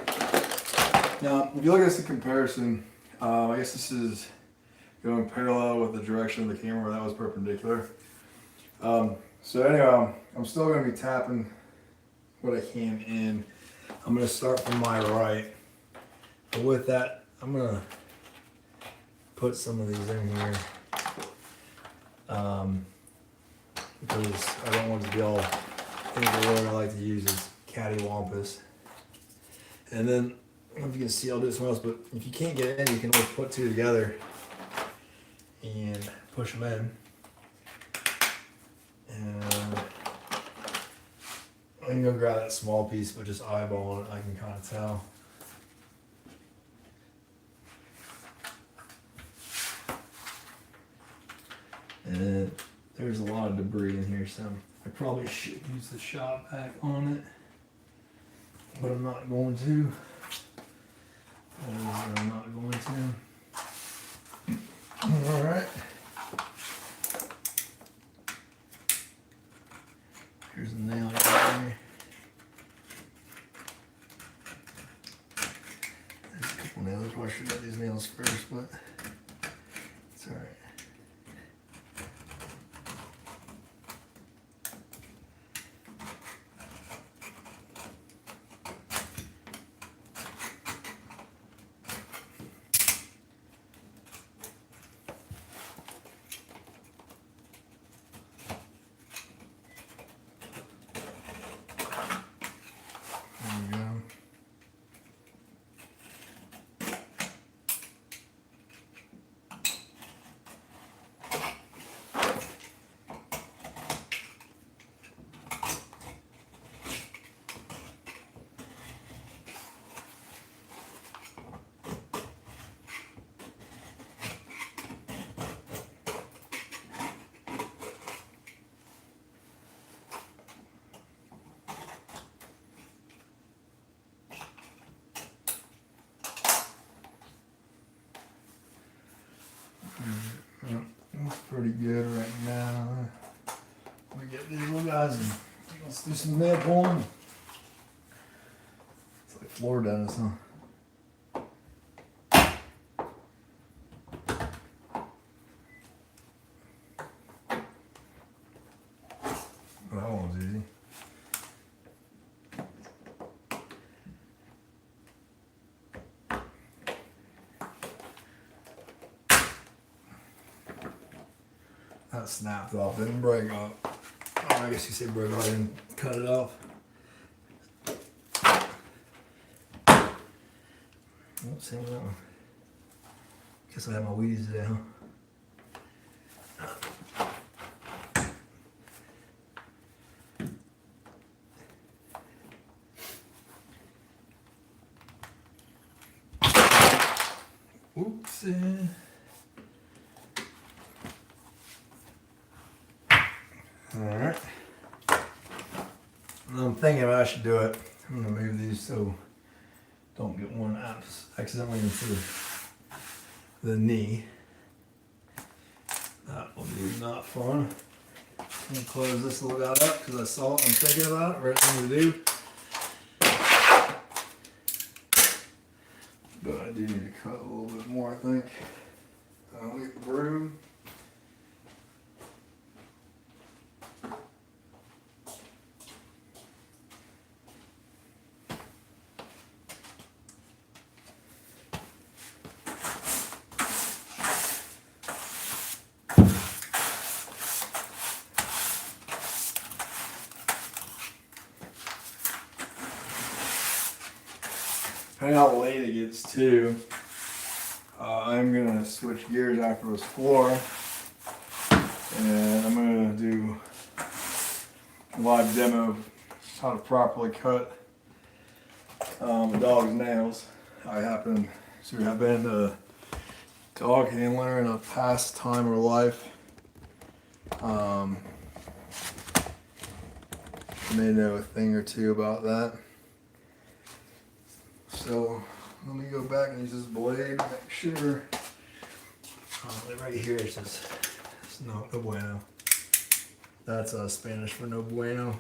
Now, if you look at this in comparison, I guess this is going parallel with the direction of the camera where that was perpendicular. So anyway, I'm still going to be tapping what I can in. I'm going to start from my right. But with that, I'm going to put some of these in here. Because I don't want it to be all, I think the word I like to use is cattywampus. And then, I don't know if you can see, I'll do something else, but if you can't get it in, you can always put two together and push them in. And I can go grab that small piece, but just eyeball it, I can kind of tell. And there's a lot of debris in here, so I probably should use the shop vac on it, but I'm not going to. I'm not going to. Alright. Here's a nail right there. There's a couple nails. I probably should have got these nails first, but it's alright. That's pretty good right now. We get these little guys and let's do some nail pulling. It's like floor dentist, huh? Well, that one was easy. That snapped off, didn't break off. Oh, I guess you say break off, didn't cut it off. Oops, same with that one. Guess I had my Wheaties today, huh? see. Alright. I'm thinking I should do it. I'm gonna move these so don't get one accidentally into the knee. That will be not fun. I'm gonna close this little guy up because I saw it. I'm thinking about it. Right thing to do. But I do need to cut a little bit more, I think. I'll get the broom. Depending on how late it gets too, I'm gonna switch gears after this floor, and I'm gonna do a live demo of how to properly cut the dog's nails. I happen to have been a dog handler in a past time or life. May know a thing or two about that. So let me go back and use this blade, make sure. Right here it says it's no bueno. That's Spanish for no bueno.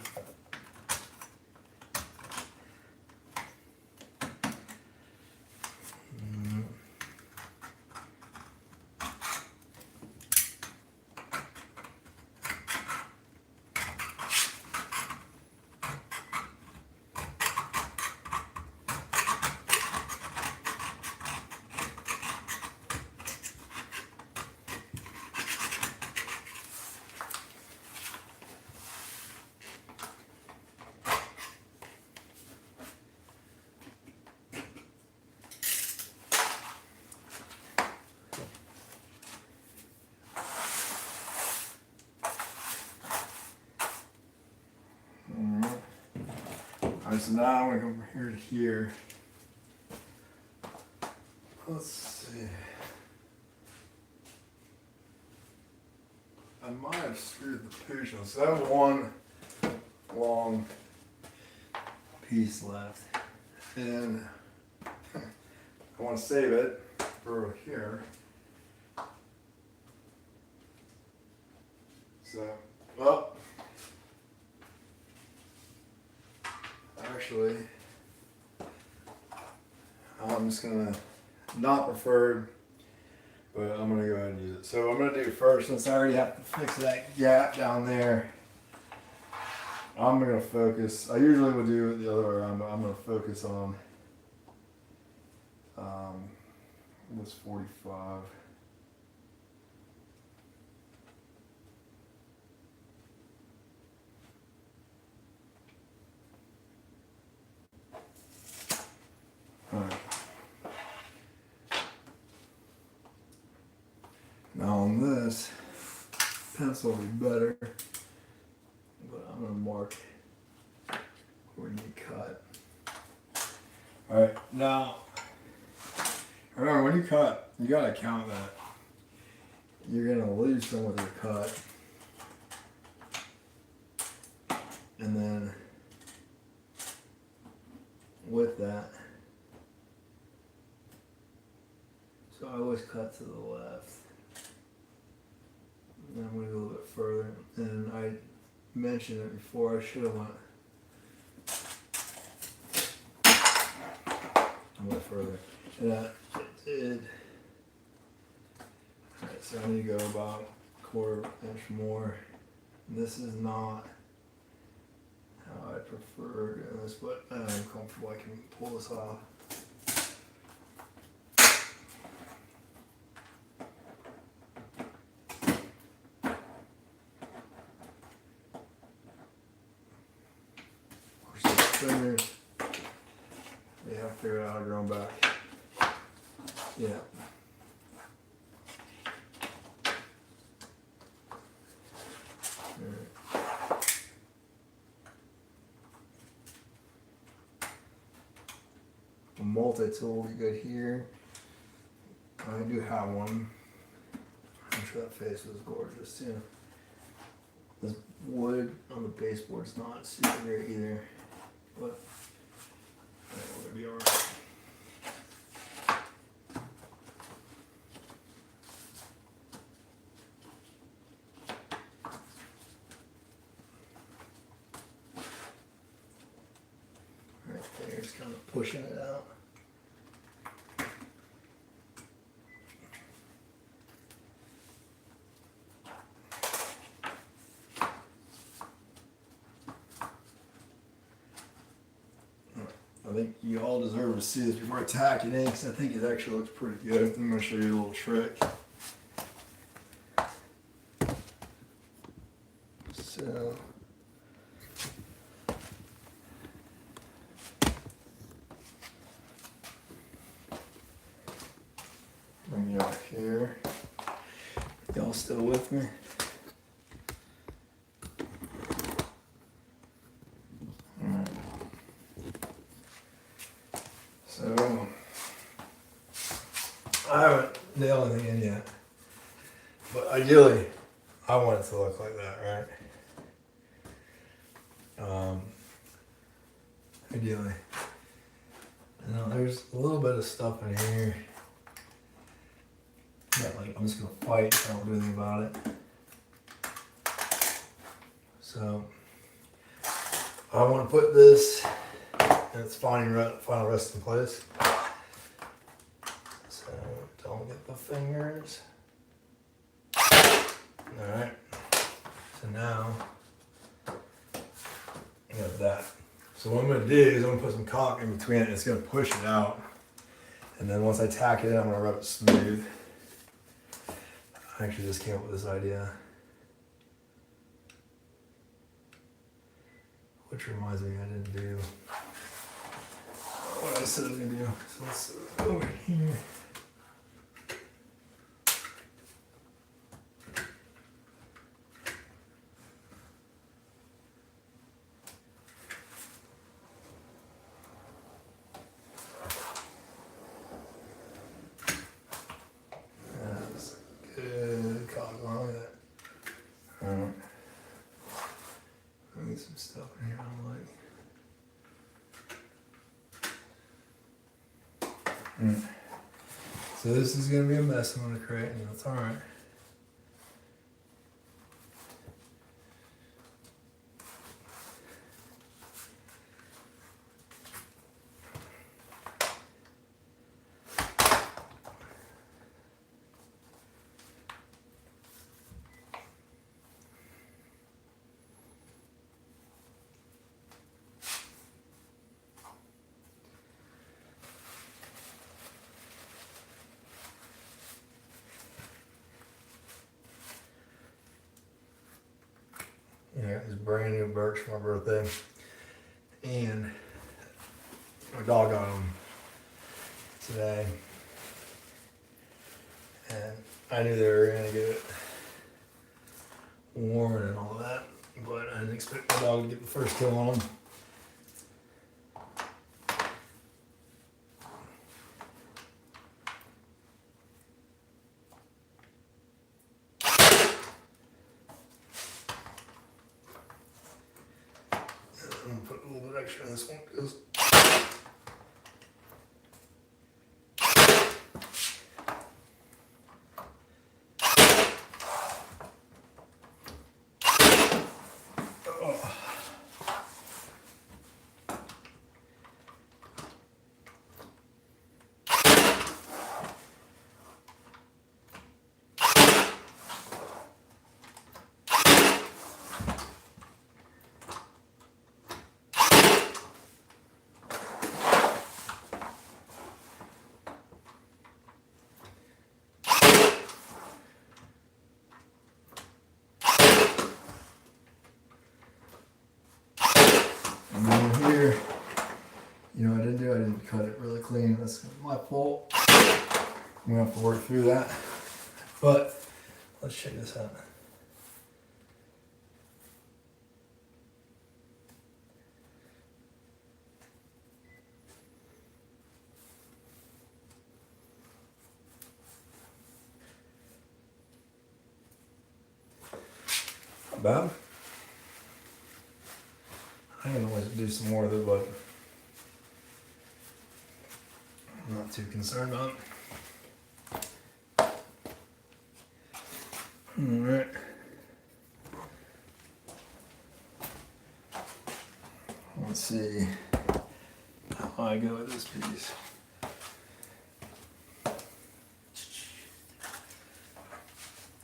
Alright, so now I'm going to come from here to here. Let's see. I might have screwed the pooch on. So I have one long piece left. And I want to save it for here. So, well, actually, I'm just gonna, not preferred, but I'm gonna go ahead and use it. So I'm gonna do first, since I already have to fix that gap down there, I'm gonna focus, I usually would do it the other way around, but I'm gonna focus on this 45. Alright. Now on this, pencil will be better, but I'm going to mark where you cut. Alright, now, remember when you cut, you got to count that. You're going to lose some with your cut. And then, with that, so I always cut to the left. And I'm going to go a little bit further. And I mentioned it before, I should have went a little further. And I did. Alright, so I need to go about a quarter inch more. And this is not how I prefer doing this, but I'm comfortable I can pull this off. Fingers. Yeah, I figured out how to grow them back. Yeah. Alright. A multi-tool will be good here. I do have one. I'm sure that face was gorgeous too. This wood on the baseboard's not super great either, but I think we're gonna be alright. Right there, it's kind of pushing it out. I think you all deserve to see this before I tack it in, because I think it actually looks pretty good. I'm going to show you a little trick. So, bring you up here. Y'all still with me? Alright. So, I haven't nailed anything in yet, but ideally, I want it to look like that, right? Ideally. Now, there's a little bit of stuff in here that, like, I'm just gonna fight. I don't do anything about it. So, I want to put this in its final resting place. So, don't get the fingers. Alright. So now, I got that. So what I'm going to do is I'm going to put some caulk in between it and it's going to push it out. And then once I tack it in, I'm going to rub it smooth. I actually just came up with this idea. Which reminds me I didn't do what I said I was going to do. So let's go over here. That's good caulk along with it. Alright. Let me get some stuff in here I like. So this is going to be a mess I'm going to create, and that's alright. I got this brand new birch for my birthday, and my dog got them today, and I knew they were going to get it warm and all that, but I didn't expect my dog to get the first kill on them. I'm going to put a little bit extra in this one because and then here, you know what I didn't cut it really clean. That's my fault. I'm gonna have to work through that. But let's check this out. not bad. I can always do some more with it, but I'm not too concerned about it. Alright. Let's see how I go with this piece.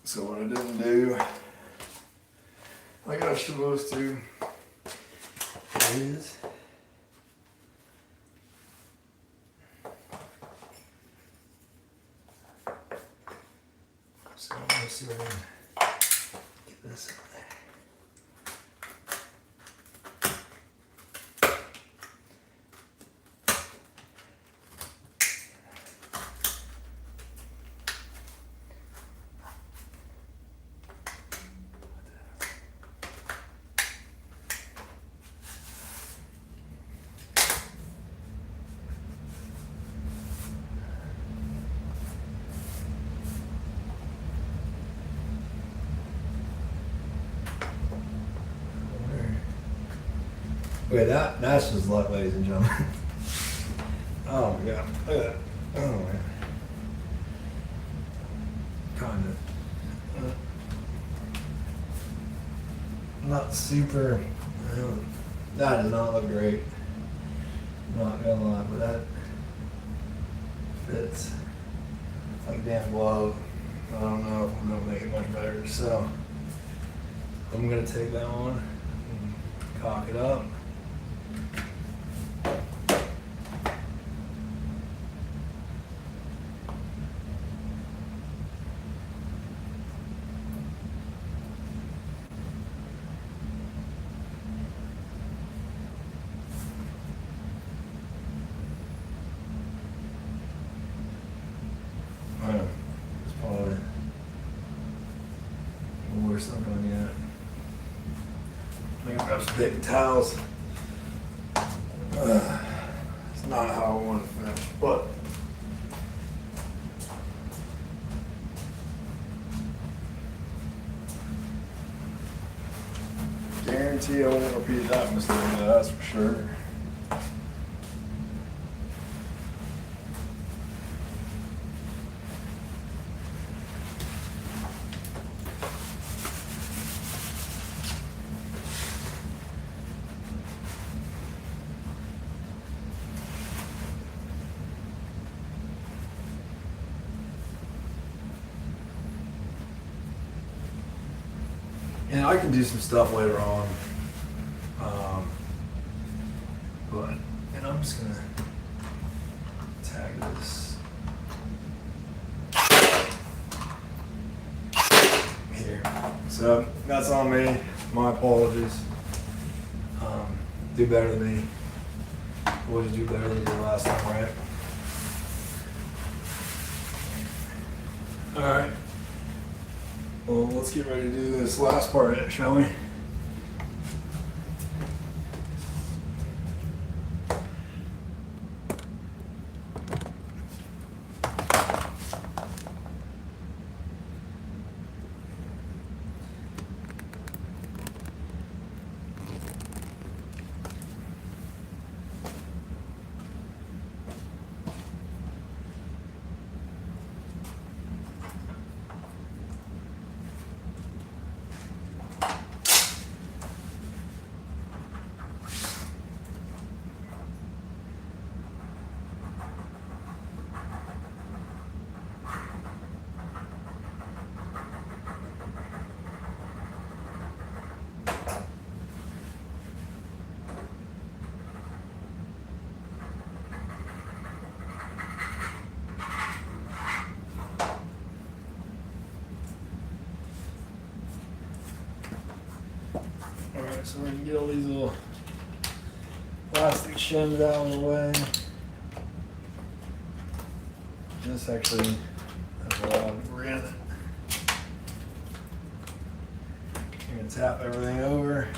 So what I didn't do, like I was supposed to, is so let's see if I can get this in there. Okay, that's just luck, ladies and gentlemen. Oh my god, look at that. Oh man. Kinda. Not super. That does not look great. Not gonna lie, but that fits like a damn glove. I don't know if I'm gonna make it much better. So I'm gonna take that one and cock it up. It's probably the worst I'm gonna get. I think I've got some big towels. It's not how I want to finish, but guarantee I won't repeat that mistake, that's for sure. And I can do some stuff later on, and I'm just gonna tag this here. So that's on me. My apologies. Do better than me. Always do better than you did last time, right? All right. Well, let's get ready to do this last part, shall we? Alright, so we're going to get all these little plastic shims out of the way. This actually has a lot of grit. I'm going to tap everything over.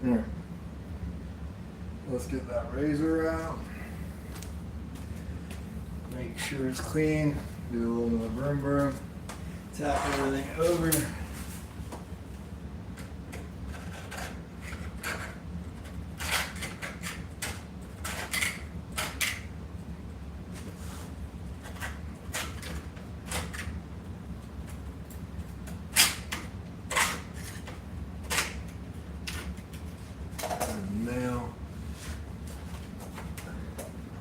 Here. Let's get that razor out. Make sure it's clean. Do a little bit of broom. Tap everything over. Nail.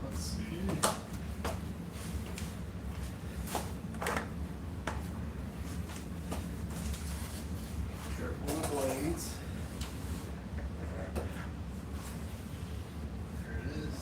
Let's see. Careful with the blades. There it is.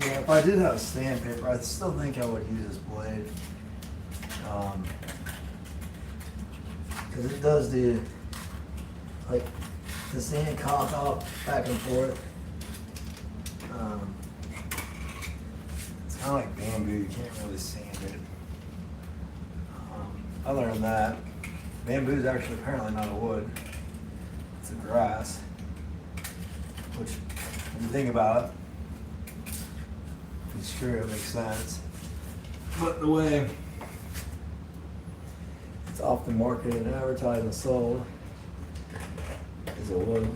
Yeah, if I did have sandpaper, I still think I would use this blade. Because it does do, like, the sand cough out back and forth. It's kind of like bamboo, you can't really sand it. Other than that, bamboo is actually apparently not a wood. It's a grass. Which, when you think about it, it's true, it makes sense. But the way it's often marketed and advertised and sold is a wood.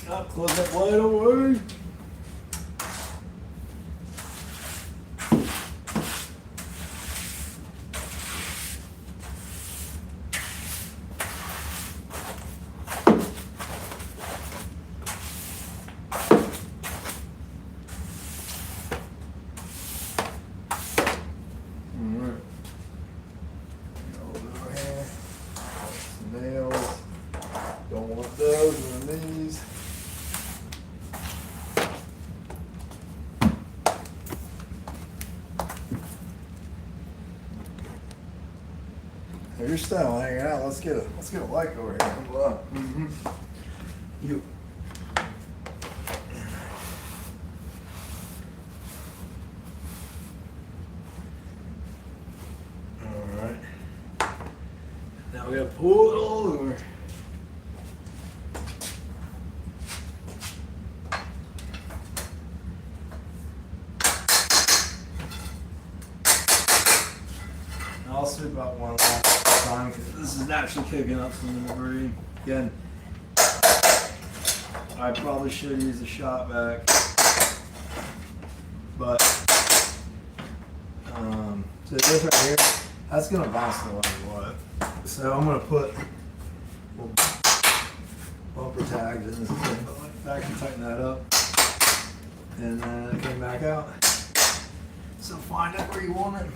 I'll close that blade away. Nails. Don't want those on these. You're still hanging out. Let's get a light over here. Mm-hmm. You. All right. Now we gotta pull it all over. actually kicking up some debris. Again, I probably should use the shop vac, but so this right here, that's gonna bounce no matter what. So I'm gonna put bumper tags in this thing. I can tighten that up, and then it came back out. So find it where you want it.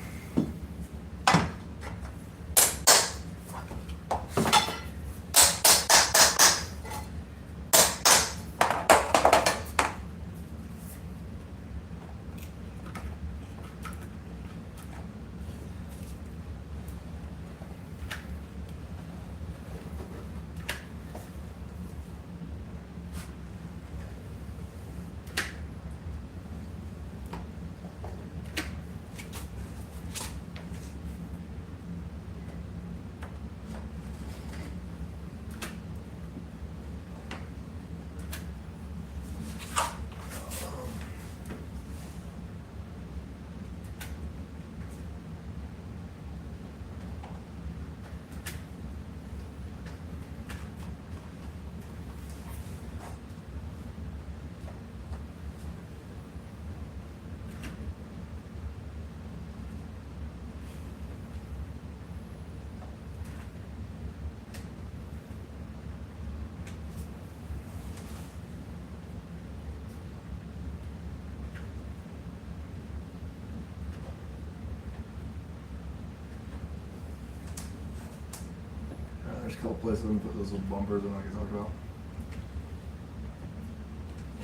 There's a couple places we can put those little bumpers in like I talked about.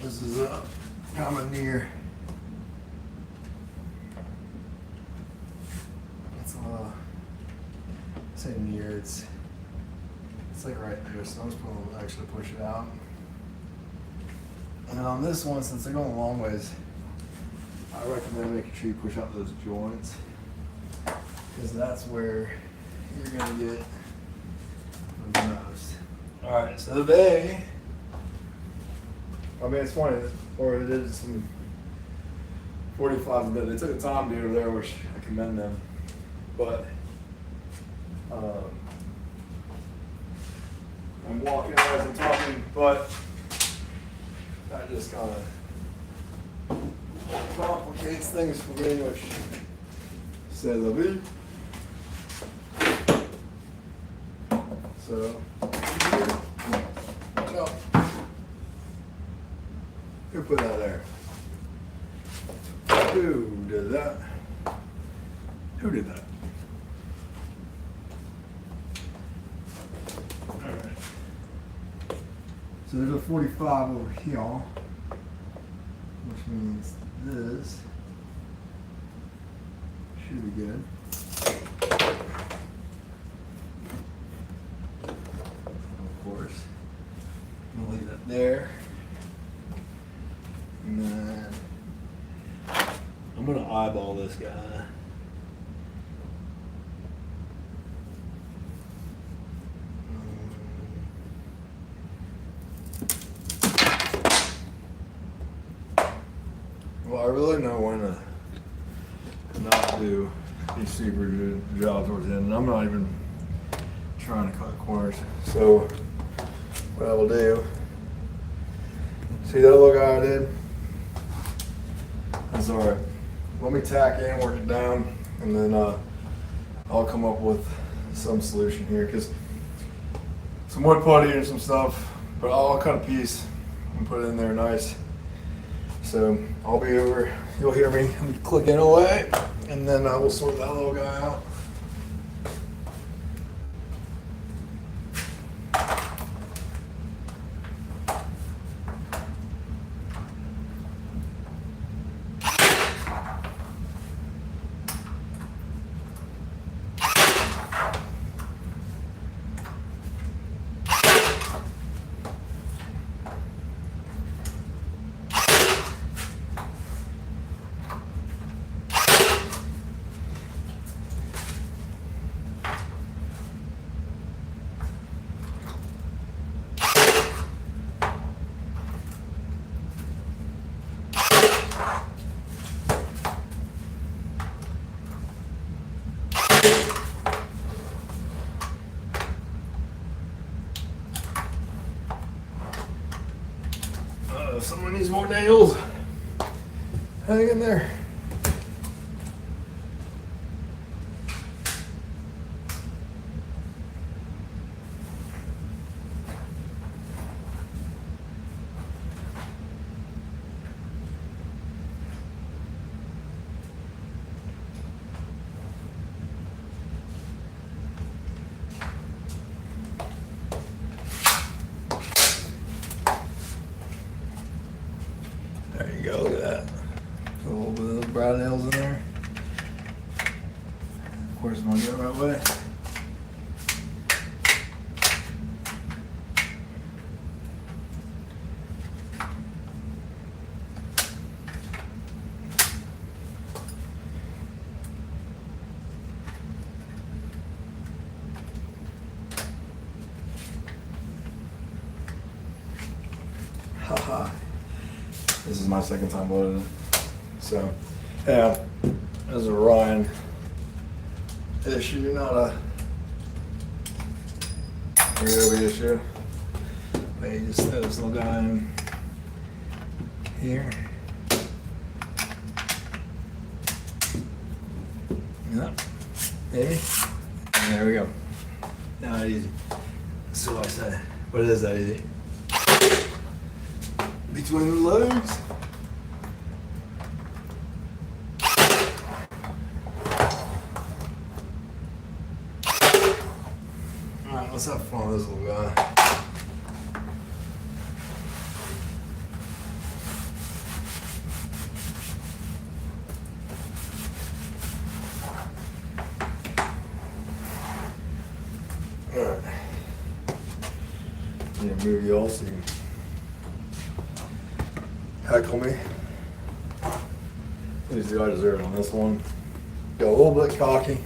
This is kind of near. It's say near. It's like right there, so I'm just gonna actually push it out. And then on this one, since they're going a long ways, I recommend making sure you push out those joints, because that's where you're gonna get the most. All right, so today, I mean, it's funny, or it is some 45s a bit. They took the time to do it there, which I commend them. But I'm walking as I'm talking, but that just kind of complicates things for me, which c'est la vie. So, watch out. Who put that there? Who did that? Who did that? Alright. So there's a 45 over here, which means this should be good. Of course. I'm gonna leave that there. And then I'm gonna eyeball this guy. Well, I really know when to not do a super good job towards the end, and I'm not even trying to cut corners. So what I will do, see that little guy I did? That's all right. Let me tack in, work it down, and then I'll come up with some solution here, because some wood putty and some stuff, but I'll cut a piece and put it in there nice. So I'll be over, you'll hear me clicking away, and then I will sort that little guy out. If someone needs more nails, hang in there. There you go, look at that. A little bit of those brown nails in there. Of course, I'm gonna get it the right way. Haha. This is my second time loading it. So, yeah, as a Ryan issue, not a really issue. They just throw this little guy in here. Yep, maybe. And there we go. Not easy. So I said, but it is that easy. Between the loads. Alright, let's have fun with this little guy. Alright. Yeah, move you all so you can heckle me. At least I deserve it on this one. Got a little bit cocky.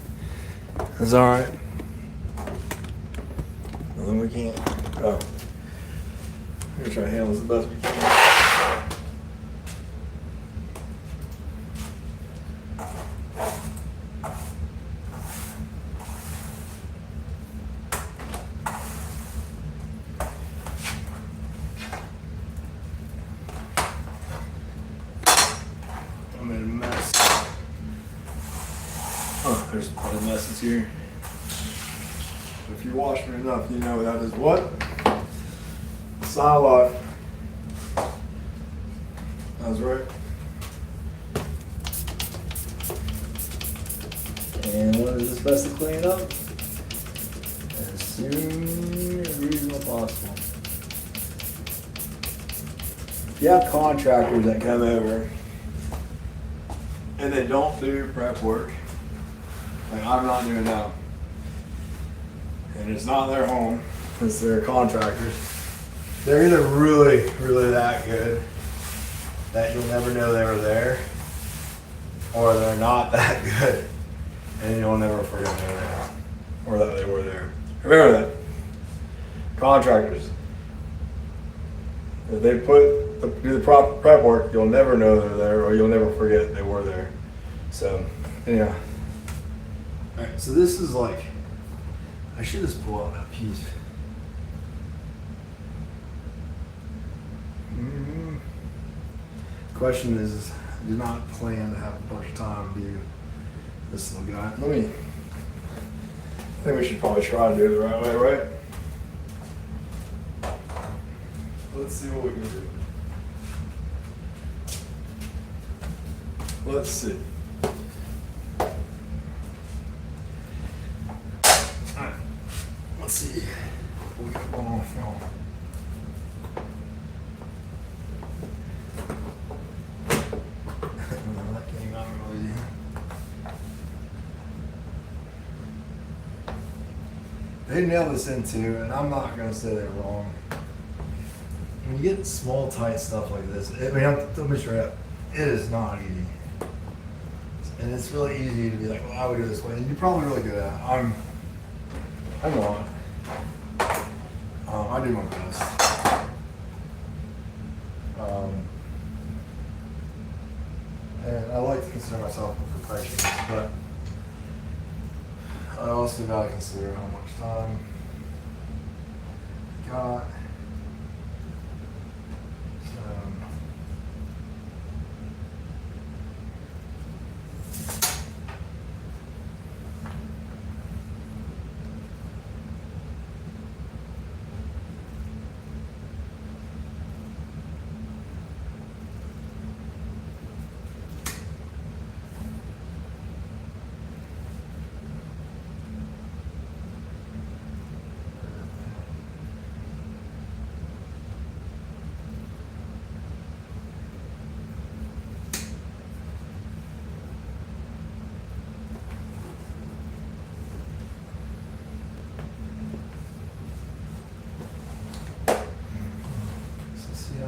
It's alright. Nothing we can't. Oh. We're gonna try to handle this the best we can. I made a mess. Oh, there's a mess that's here. If you watch me enough, you know that is what? Silot. That's right. And when is this best to clean up? As soon as reasonable possible. If you have contractors that come over and they don't do prep work, like I'm not doing now, and it's not their home, it's their contractors, they're either really, really that good that you'll never know they were there, or they're not that good and you'll never forget they were there, or that they were there. Remember that. Contractors, if they do the proper prep work, you'll never know they're there, or you'll never forget they were there. So, anyhow. Alright, so this is like, I should just pull out that piece. Question is, I do not plan to have a bunch of time to do this little guy. I think we should probably try to do it the right way, right? Let's see what we can do. Let's see. Alright, let's see what we got going on film. That came out really easy. They nailed this in too, and I'm not gonna say they're wrong. When you get small, tight stuff like this, I mean, don't be straight up, it is not easy. And it's really easy to be like, well, I would do it this way, and you're probably really good at it. I'm not. I do my best. And I like to consider myself a perfectionist, but I also gotta consider how much time I got. So,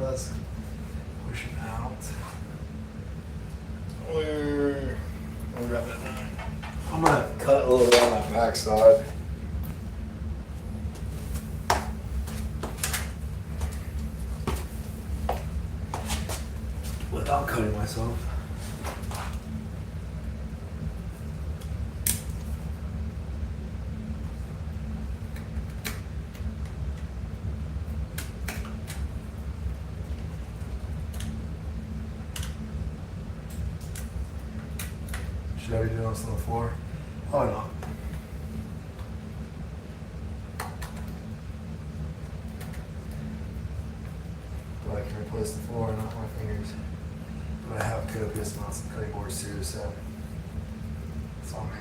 let's push it out. We'll grab that 9. I'm gonna cut a little bit on that Back side. without cutting myself. Should I be doing this on the floor? Oh no. But I can replace the floor, not my fingers. But I have copious amounts of cutting boards too, so it's on me.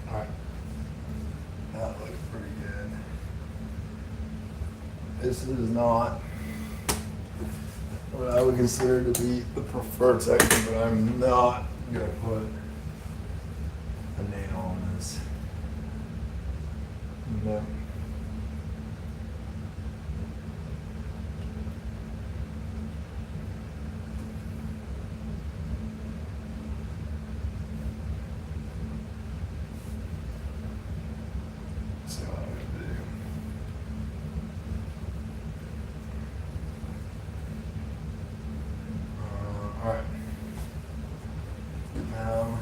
Alright. That looks pretty good. This is not what I would consider to be the preferred section, but I'm not gonna put a nail on this. No. See what I'm gonna do. All right. Now,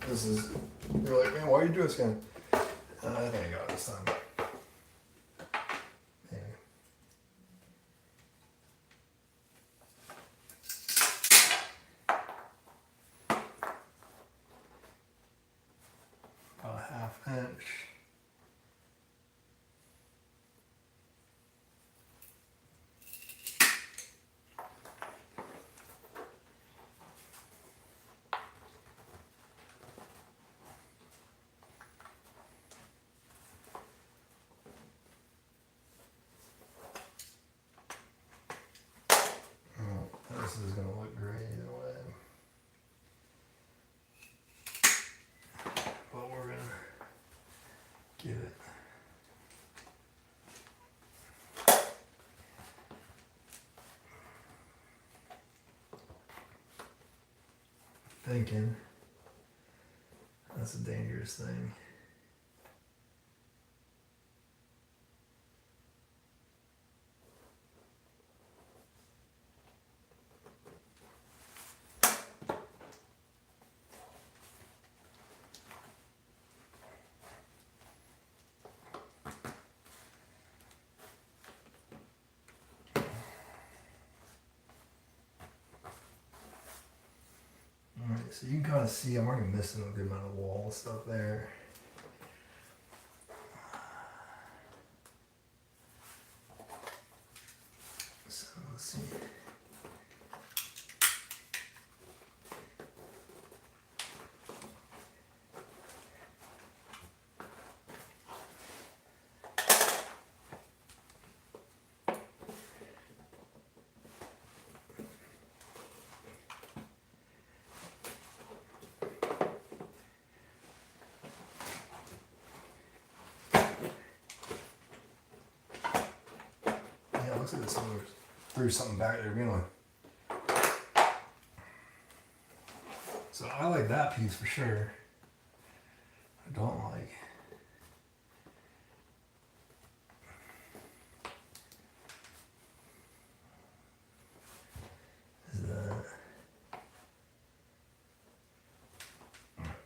this is, you're like, man, why are you doing this again? I think I got it this time. Maybe. About a ½ inch. This is gonna look great either way. But we're gonna give it. Thinking. That's a dangerous thing. Alright, so you can kind of see I'm already missing a good amount of wall stuff there. So let's see. Yeah, it looks like someone threw something back there to begin with. So I like that piece for sure. I don't like. Is that.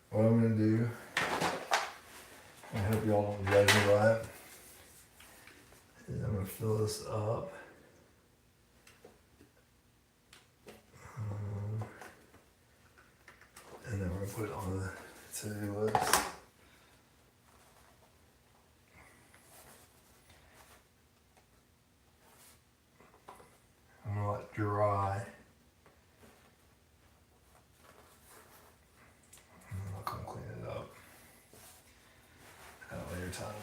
What I'm gonna do, I hope y'all don't judge me by it, is I'm gonna fill this up. And then we're gonna put it on the to-do list. time.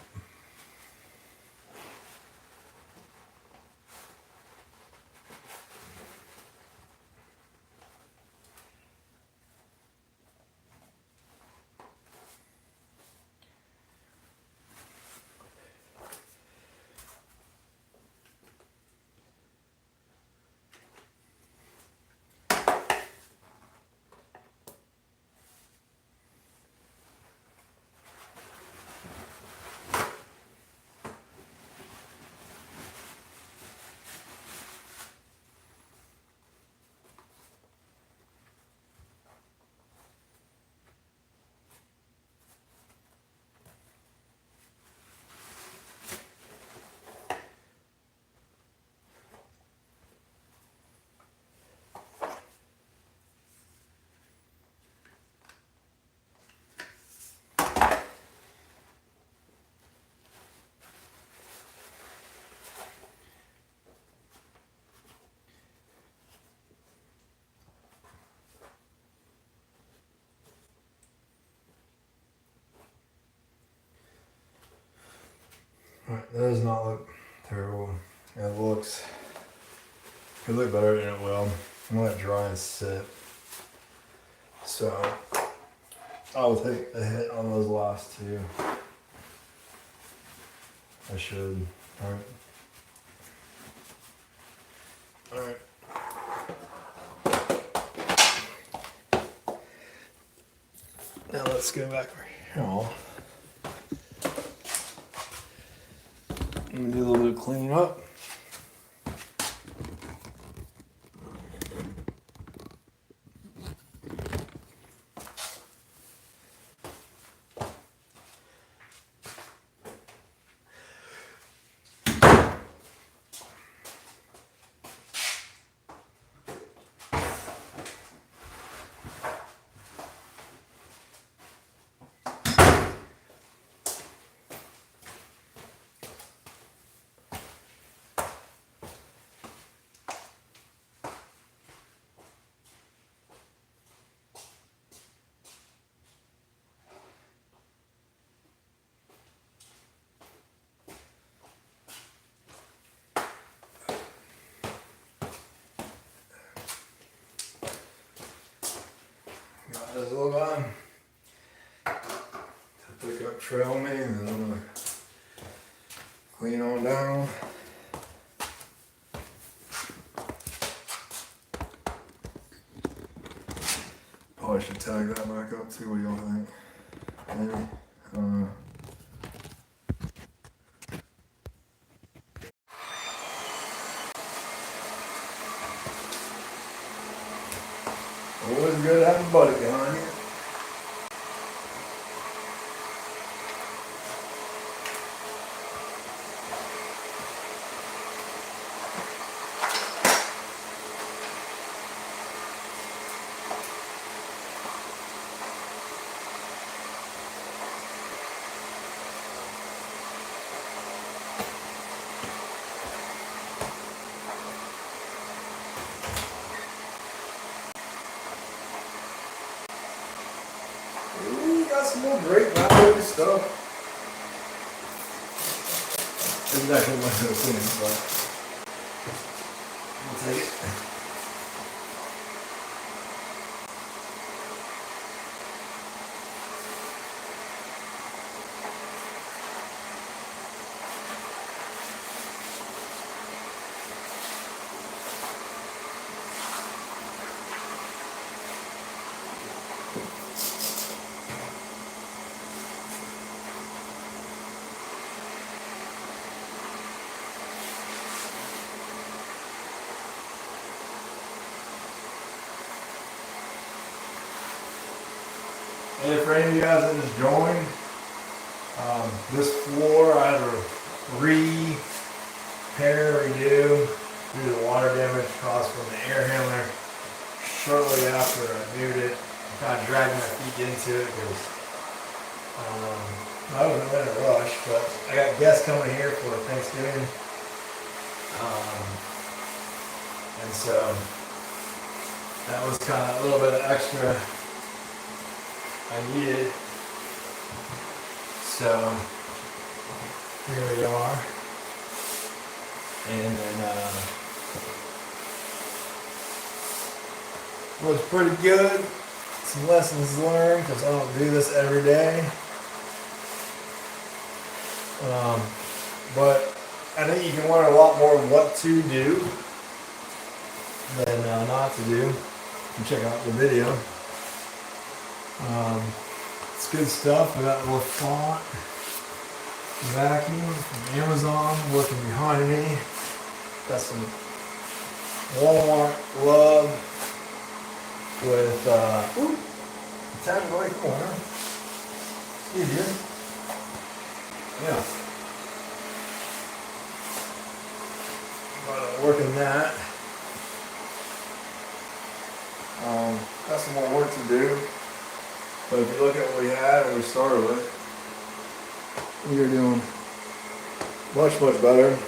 Alright, that does not look terrible. It looks, could look better than it will. I'm gonna let it dry and sit. So I will take a hit on those last two. I should. Alright. Alright. Now let's go back here. I'm gonna do a little bit of cleaning up. Got this little line to pick up trail me, and then I'm gonna clean on down. Probably should tag that back up too. What do y'all think? Maybe. I don't know. Always good to have a buddy behind you. Ooh, got some more great leftover stuff. This is actually one of those things, but we'll take it. And for any of you guys that just joined, this floor I had to repair, redo due to the water damage caused from the air handler. Shortly after I moved it, I kind of dragged my feet into it because I wasn't in a rush, but I got guests coming here for Thanksgiving. And so that was kind of a little bit of extra I needed. So Here we are. And then looks pretty good. Some lessons learned because I don't do this every day. But I think you can learn a lot more of what to do than not to do. You can check out the video. It's good stuff. I got a little font vacuum from Amazon working behind me. Got some Walmart glove with tag right corner. You good? Yeah. Working that. Got some more work to do. But if you look at what we had and we started with, we are doing much, much better.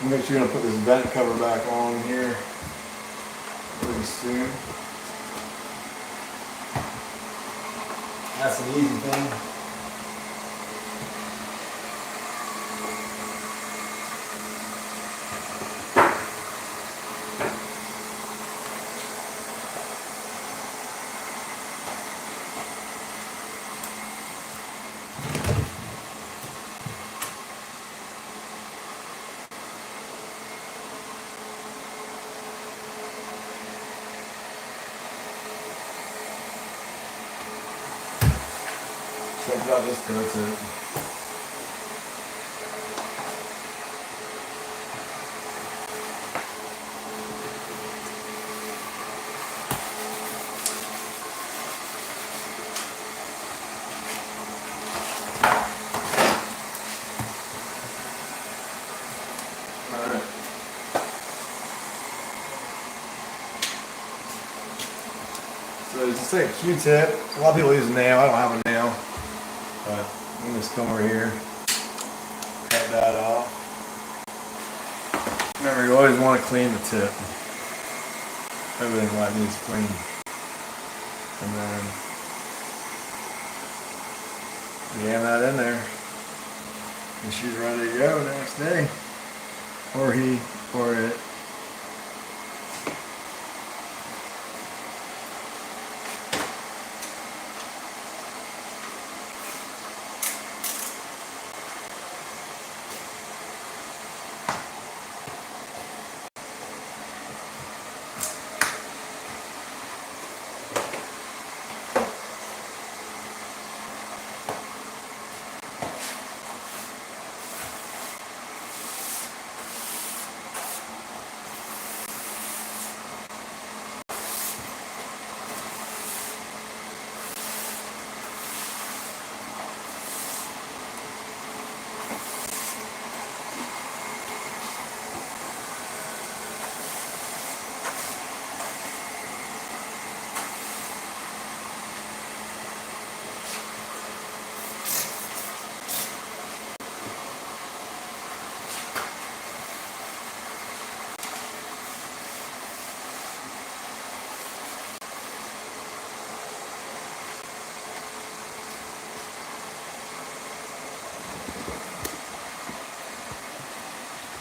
I'm actually going to put this vent cover back on here pretty soon. That's an easy thing. Check out this content. Alright. So just take a Q-tip. A lot of people use a nail. I don't have a nail. But I'm gonna just come over here, cut that off. Remember, you always want to clean the tip. Everything like needs clean. And then jam that in there. And she's ready to go next day. Or he, or it.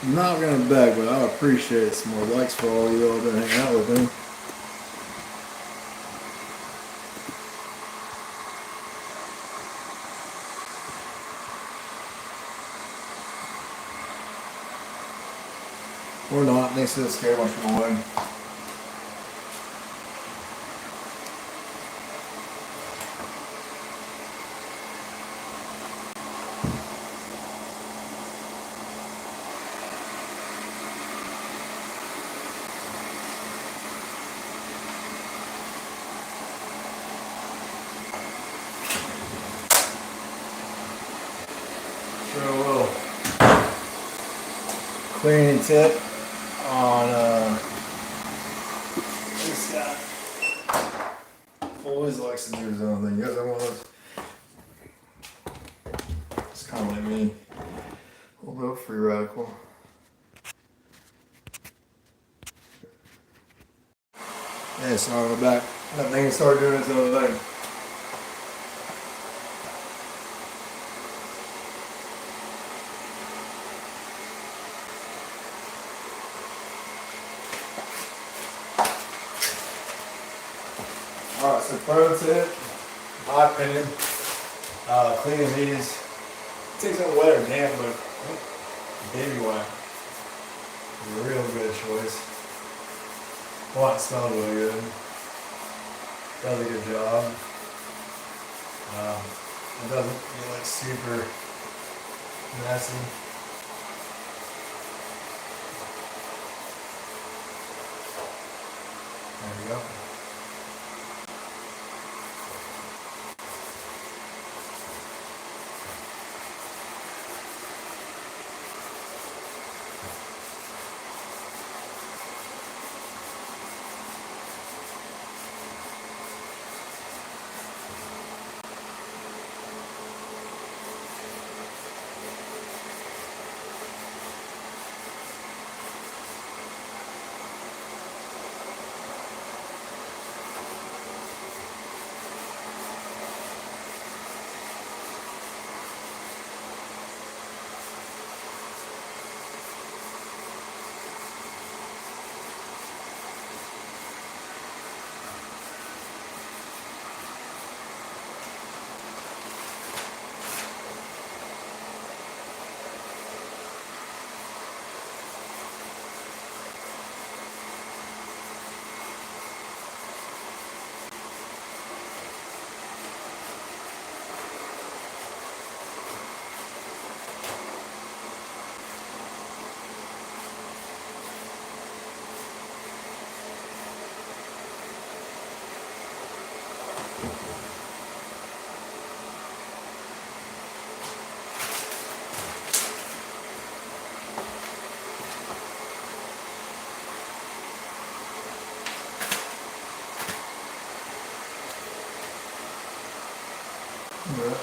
I'm not gonna beg, but I appreciate some more likes for all you all that hang out with me. Or not, thanks to the scare much away. Sure will. Cleaning tip on this guy. Always likes to do his own thing. You guys ever one of those? It's kind of like me. A little bit of free radical. Yeah, so I'll go back. That thing started doing its own thing. the pro tip, in my opinion. Cleaning these takes a wet or damp, but baby wet is a real good choice. Well, it smells really good. Does a good job. It doesn't get like super messy. There we go.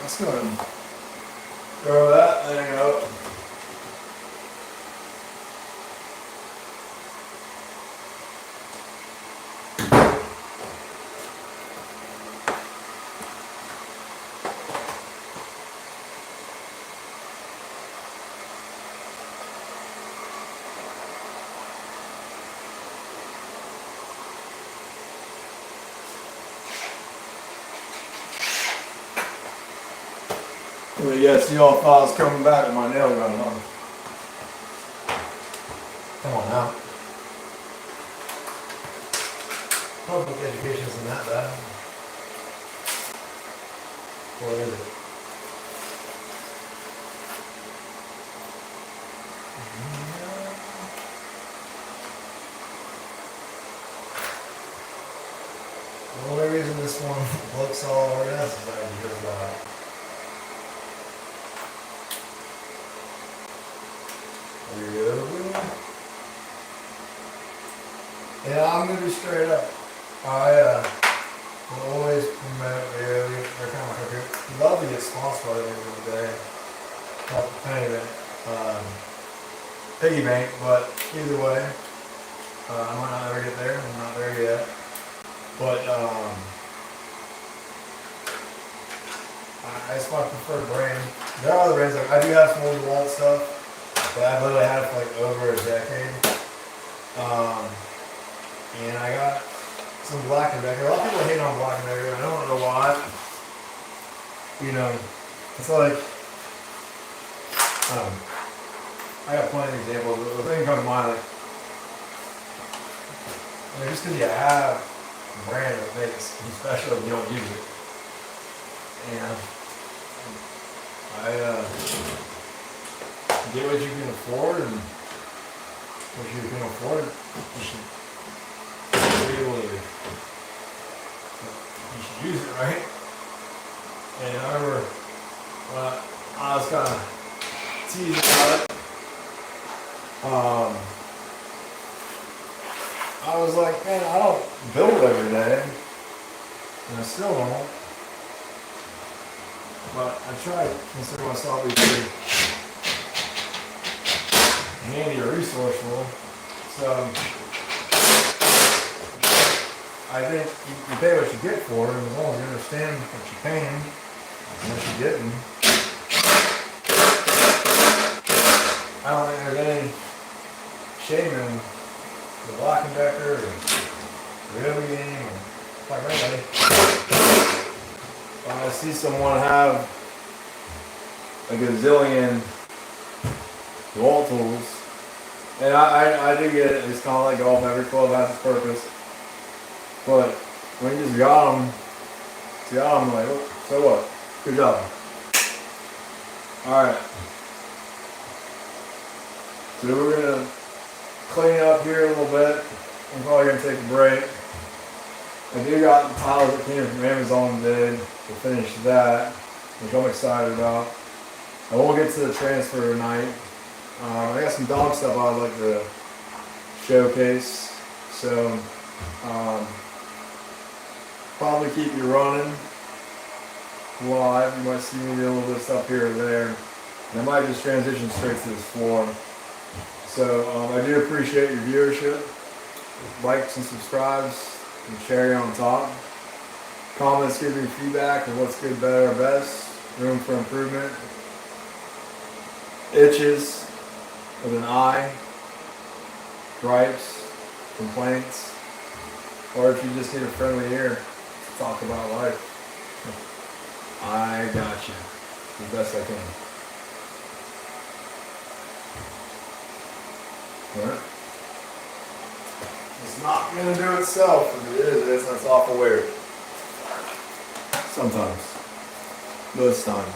Let's go ahead and throw that thing out. Well, yes, you all thought I was coming back with my nail gun on. Come on now. Public education isn't that bad. What is it? The only reason this one looks all over this is because yeah, I'm gonna be straight up. I will always promote really. They're kind of like a love to get sponsored at the end of the day. Not the penny bank, piggy bank, but either way, I might not ever get there. I'm not there yet. But it's my preferred brand. There are other brands like I do have some old wall stuff, but I've literally had it for like over a decade. And I got some Black & Decker. A lot of people hate on Black & Decker. I don't know why. You know, it's like, I got plenty of examples. The thing comes to mind, like, just because you have a brand that makes you special if you don't use it. And get what you can afford, and what you can afford, you should use it, right? And I remember when I was kind of teasing about it, I was like, man, I don't build every day, and I still don't. But I try to consider myself to be pretty handy or resourceful. So I think you pay what you get for it, and as long as you understand what you're paying and what you're getting, I don't think there's any shame in the Black & Decker or Real Game or Quite right, buddy. When I see someone have a gazillion wall tools, and I do get it, it's kind of like golf, every club has its purpose, but when you just got them, like, oh, so what? Good job. Alright. So we're gonna clean up here a little bit. I'm probably gonna take a break. I do got the tiles that came from Amazon today to finish that, which I'm excited about. I won't get to the transfer tonight. I got some dog stuff I'd like to showcase. So probably keep you running live. You might see me do a little bit of stuff here or there. And I might just transition straight to this floor. So I do appreciate your viewership. Likes and subscribes and cherry on top. Comments give me feedback of what's good, better, or best. Room for improvement. Itches with an I. Gripes, complaints, or if you just need a friendly ear to talk about life. I got you the best I can. Alright. It's not going to do itself. If it is, that's awful weird. Sometimes. Most times.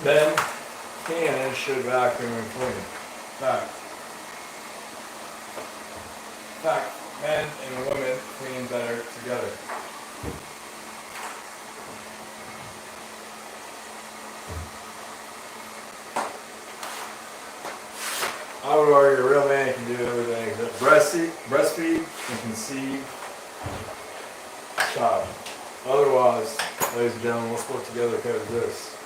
Men can and should vacuum and clean. Fact. Fact. Men and women clean better together. I would argue a real man can do everything except breastfeed, and conceive a child. Otherwise, ladies and gentlemen, let's work together to coexist.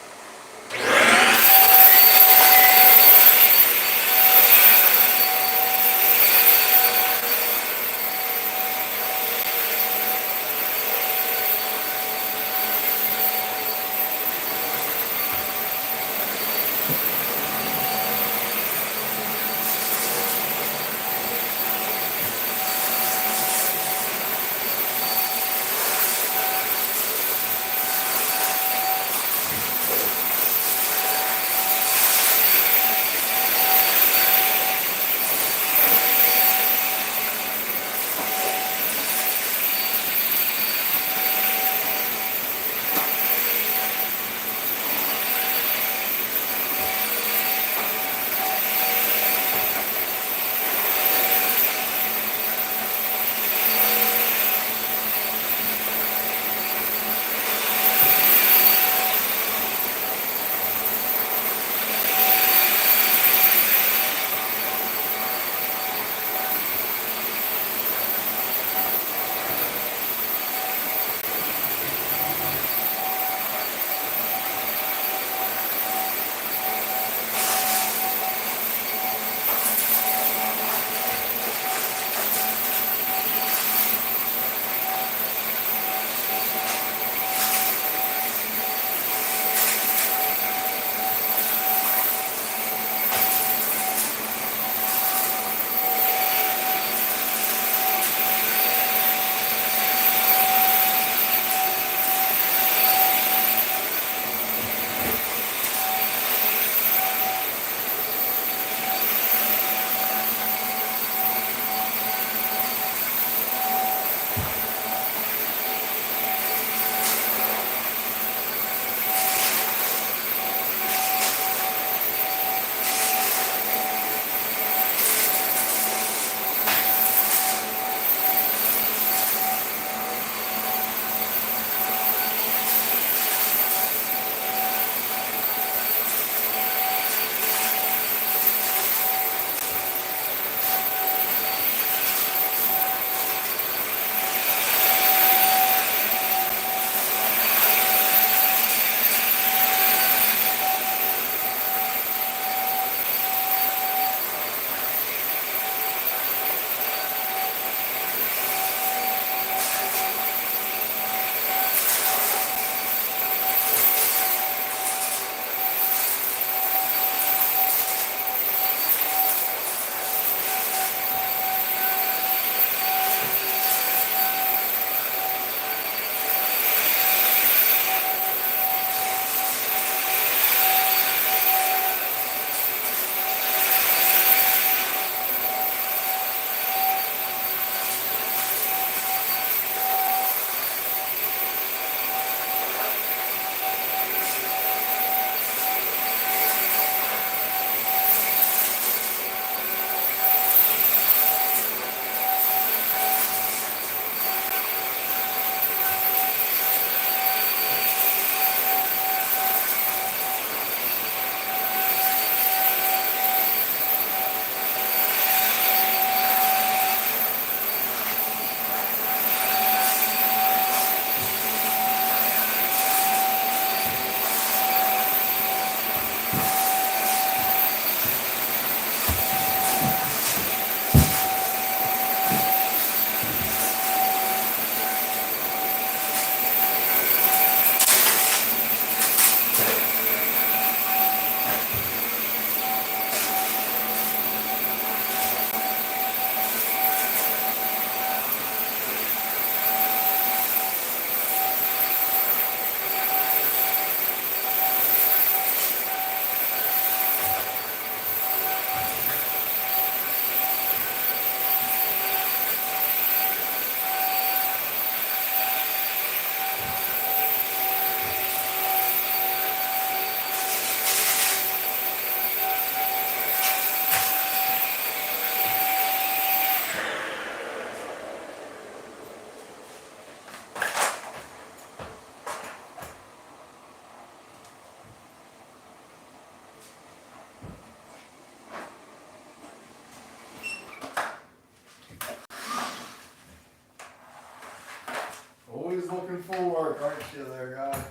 always looking for work, aren't you there, guy?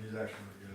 He's actually good.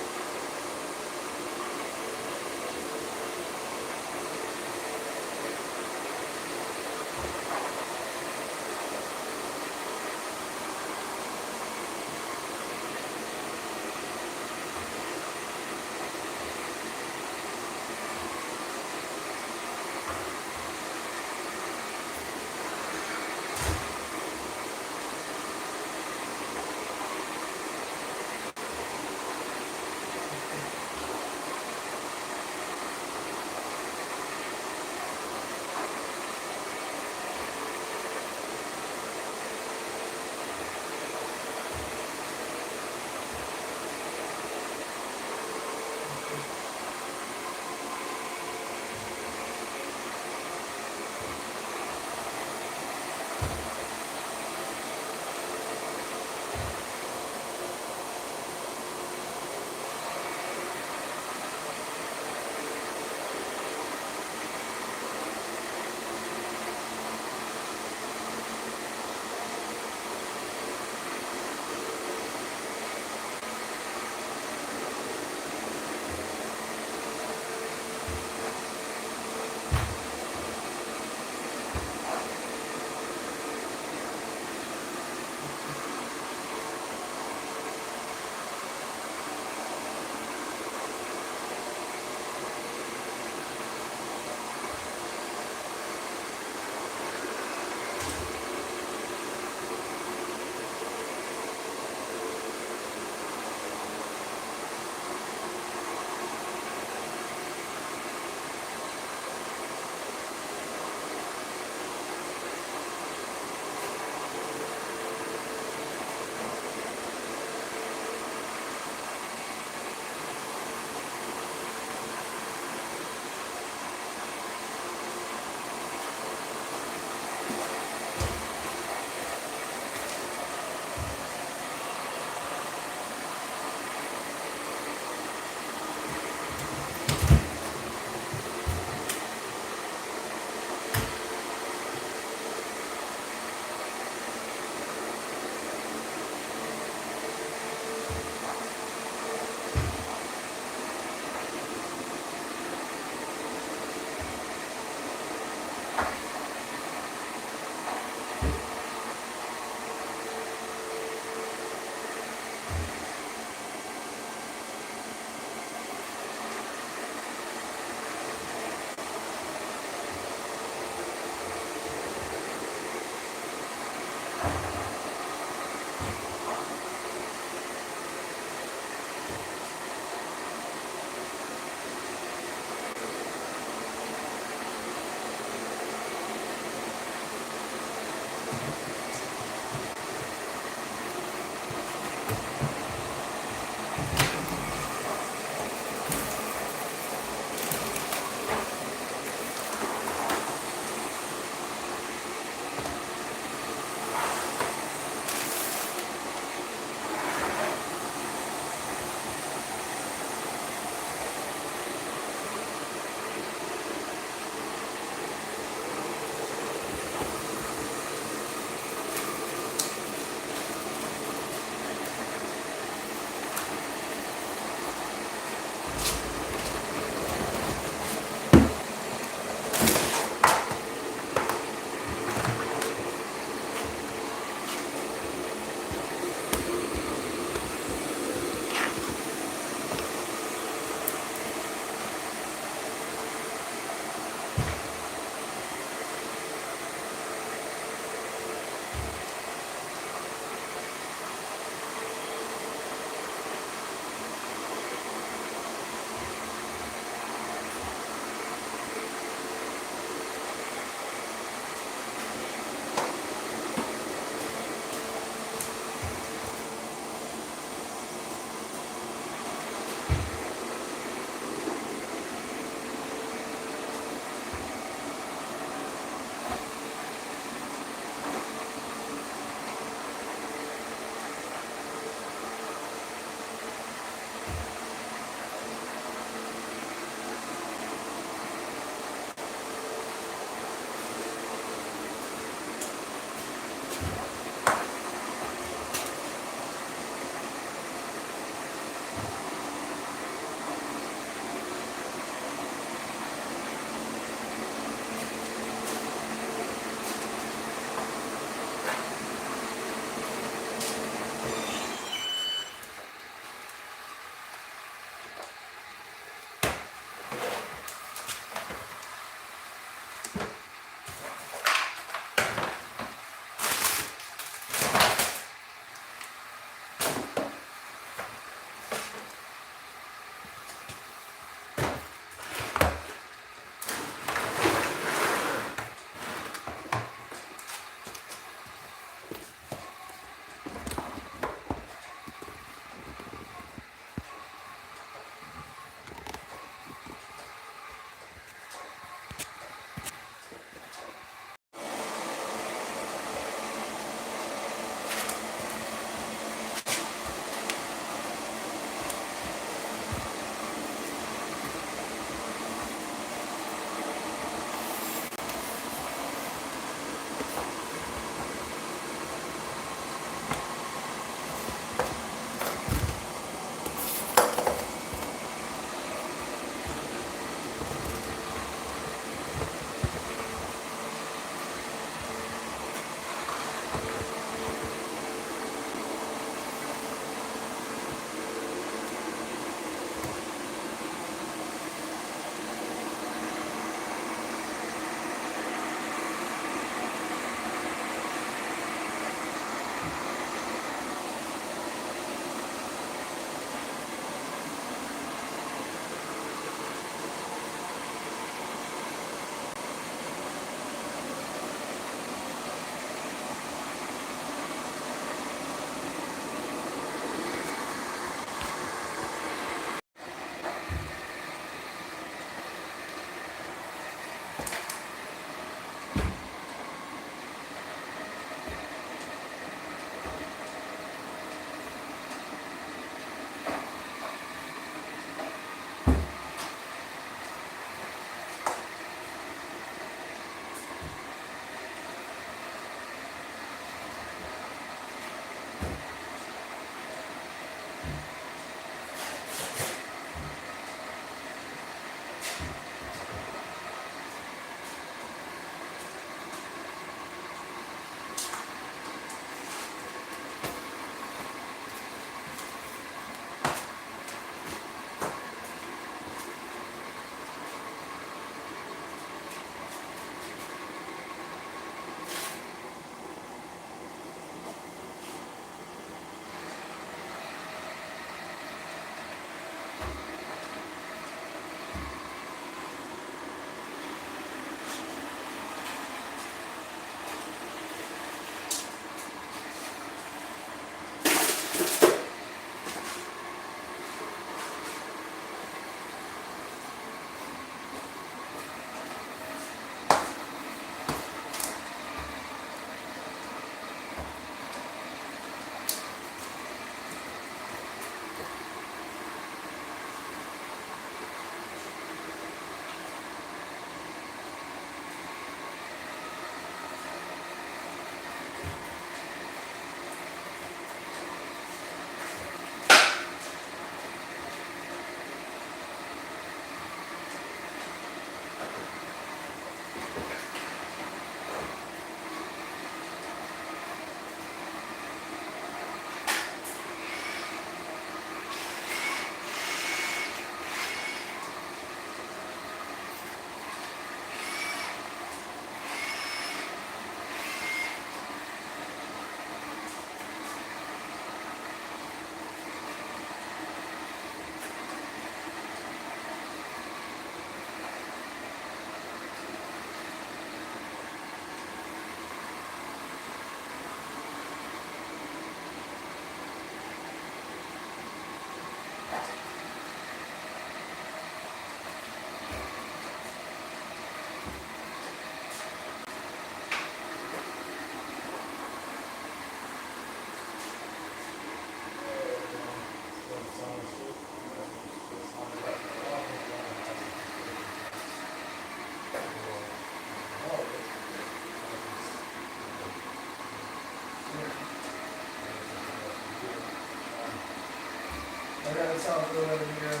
go in here.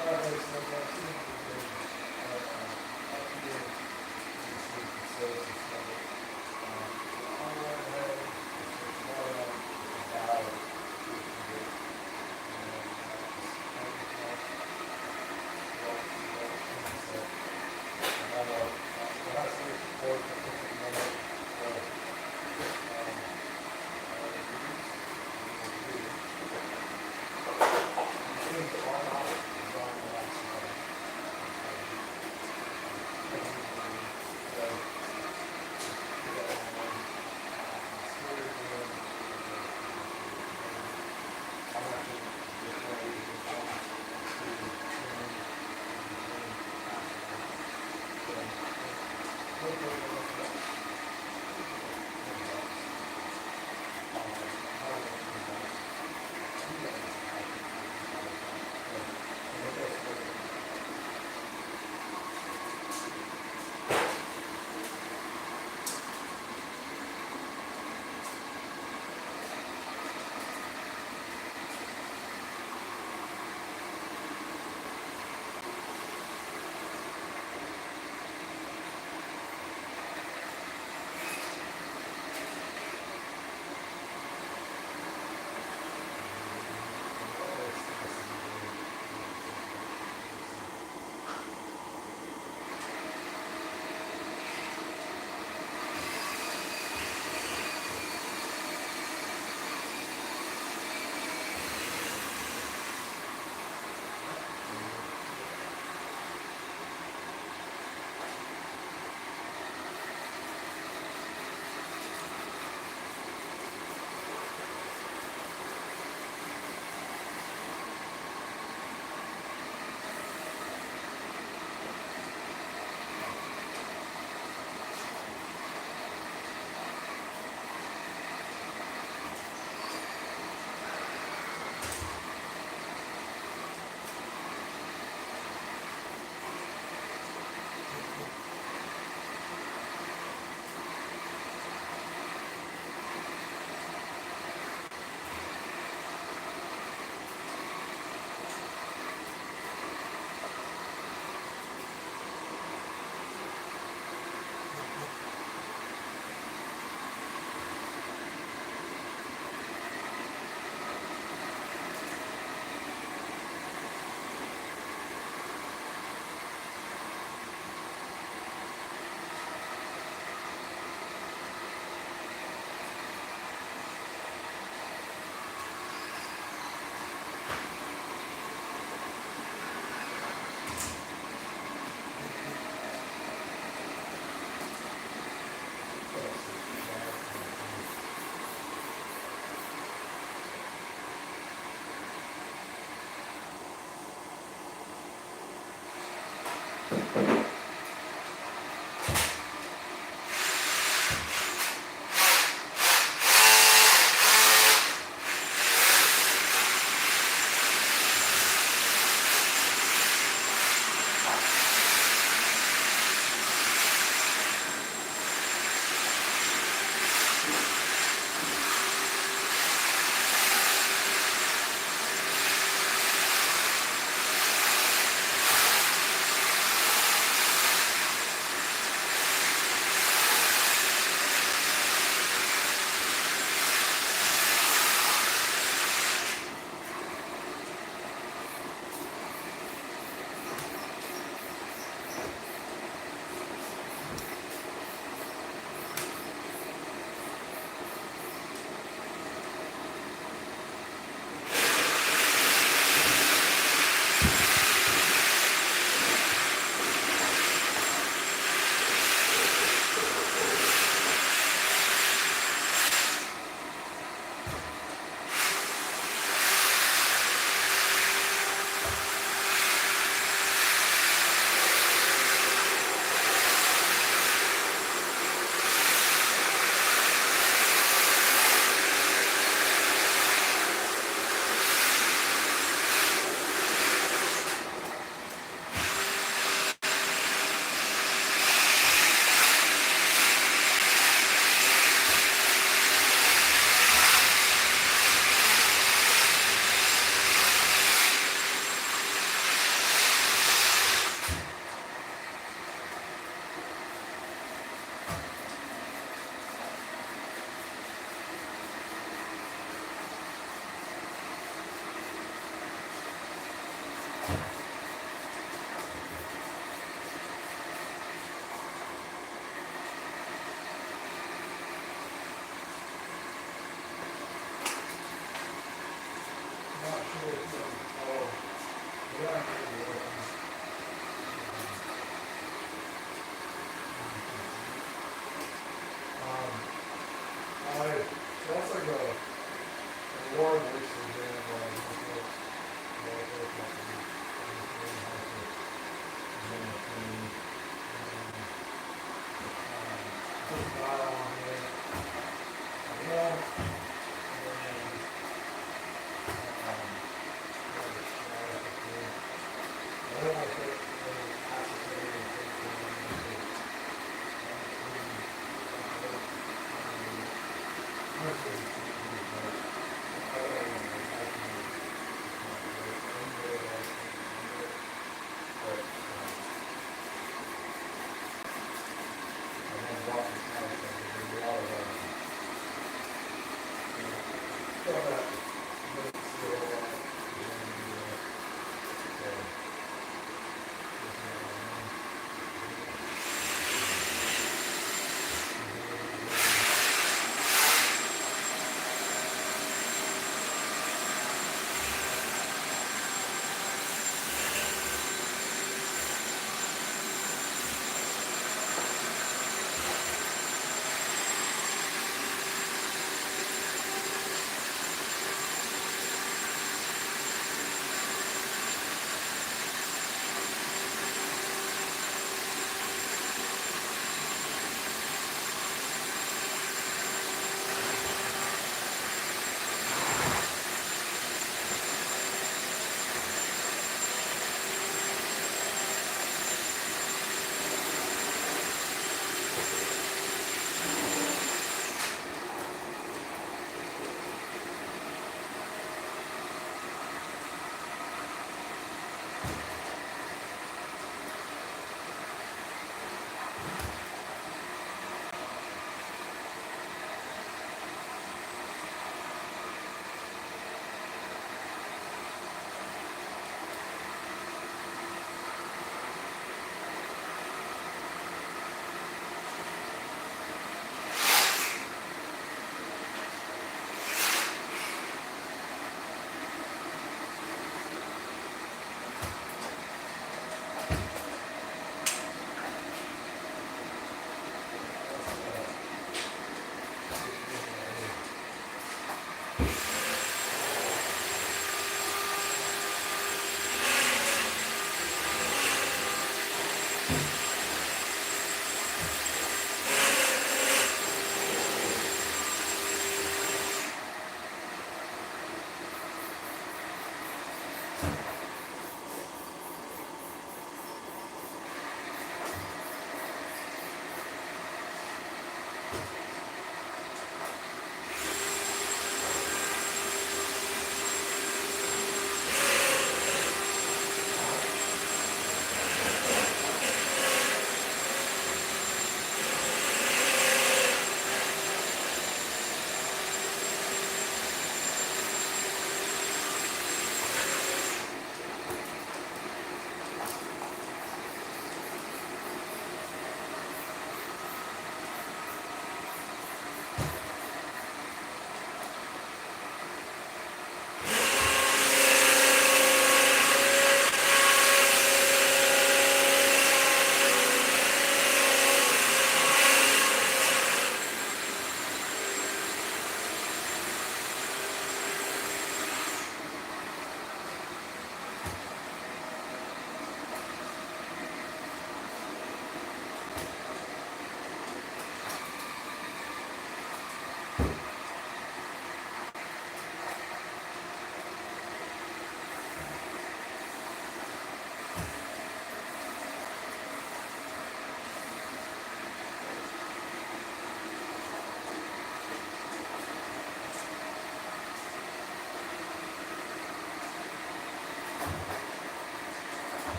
Alright, so I've got two different, up here. You can see the facilities and stuff. On the one hand, it's more like a valve. You can get,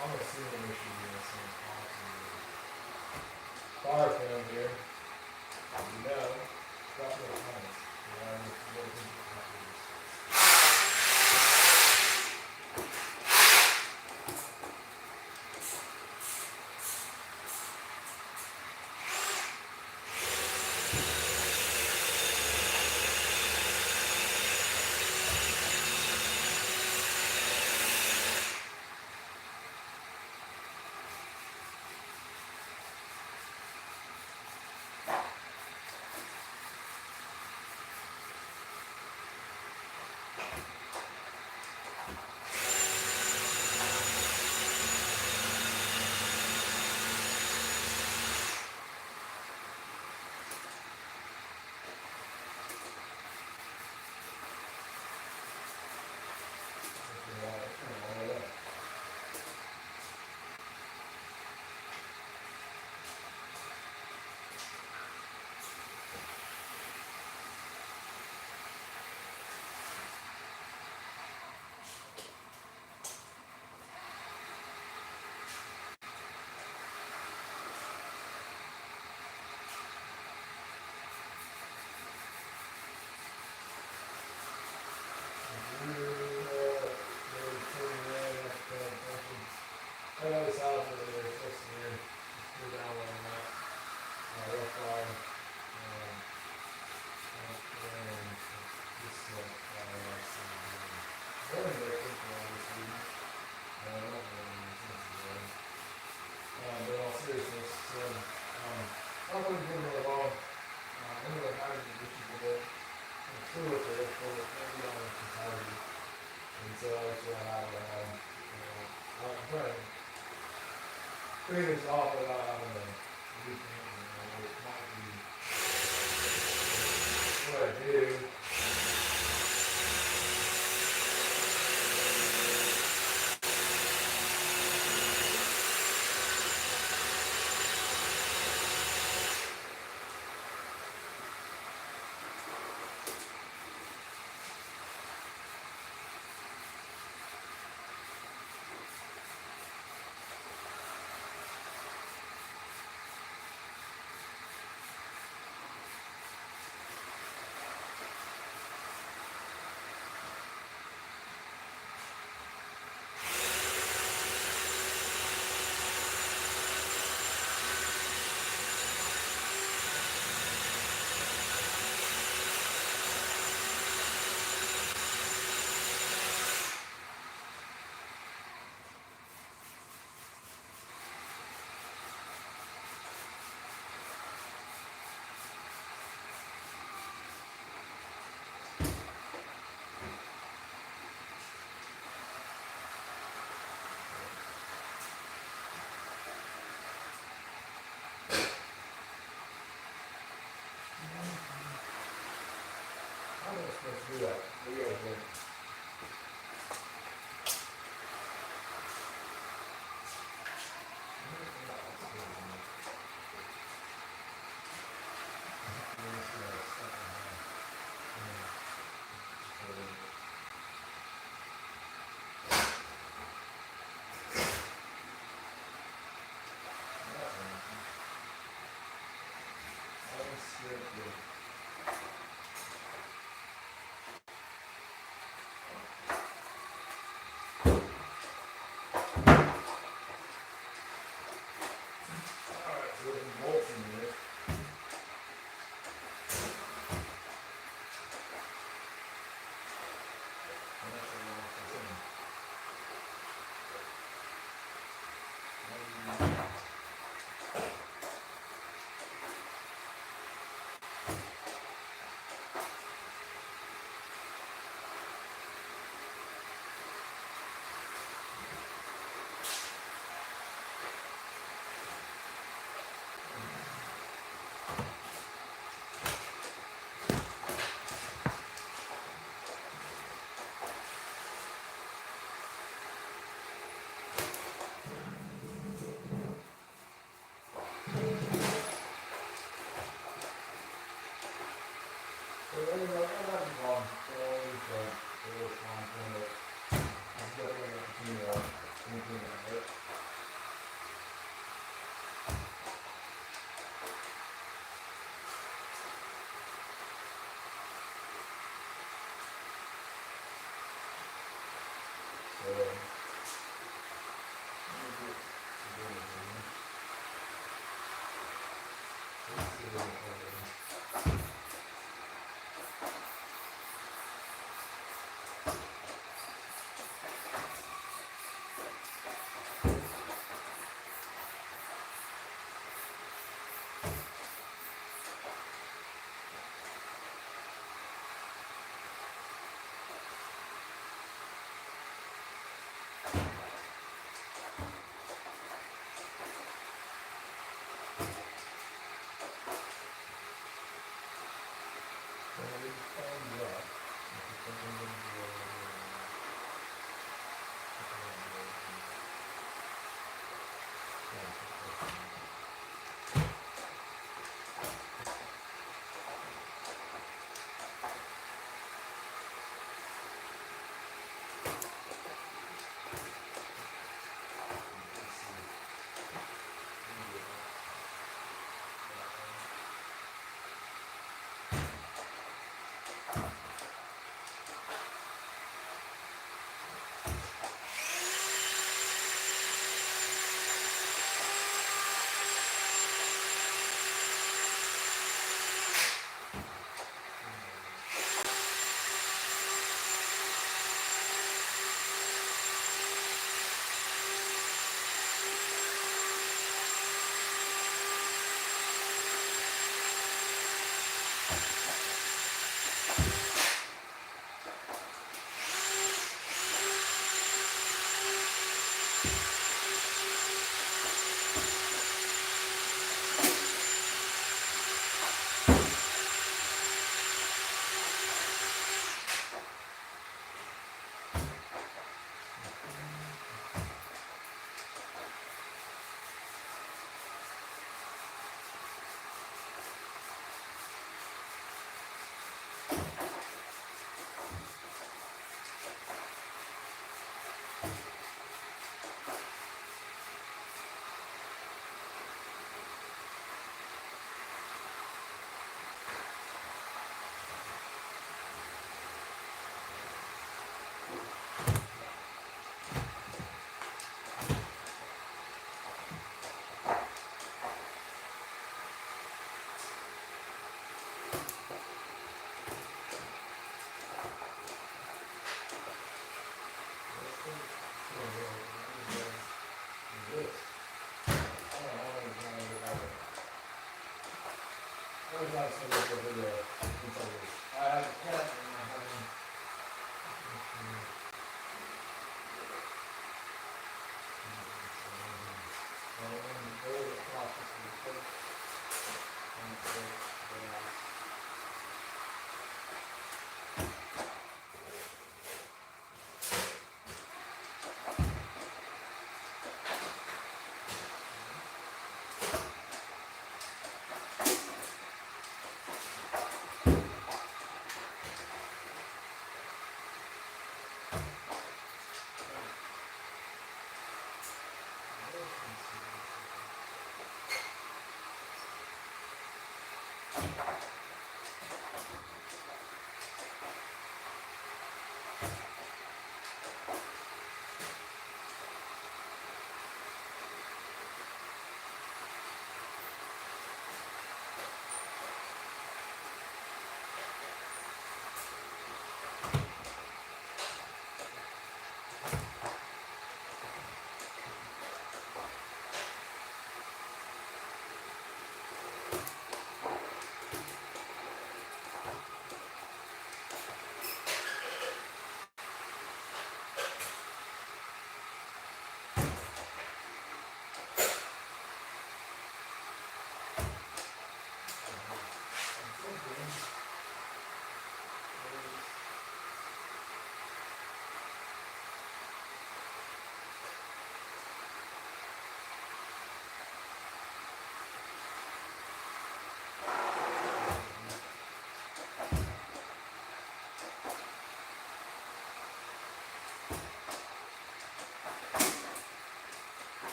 I'm assuming there should be the same possible fire fan here. You know, drop in the comments. What do you think after this? I got this house over there, it's just here. Let's go down one that. Rough fire. And this fire outside here. Very good, obviously. I don't know what it is. But in all seriousness, so, not going to do really well. Anyway, how did you get you to it? I'm still with it, but maybe on the entirety. And so that's what I have. I'm trying to figure this off without having to do things, which might be what I do.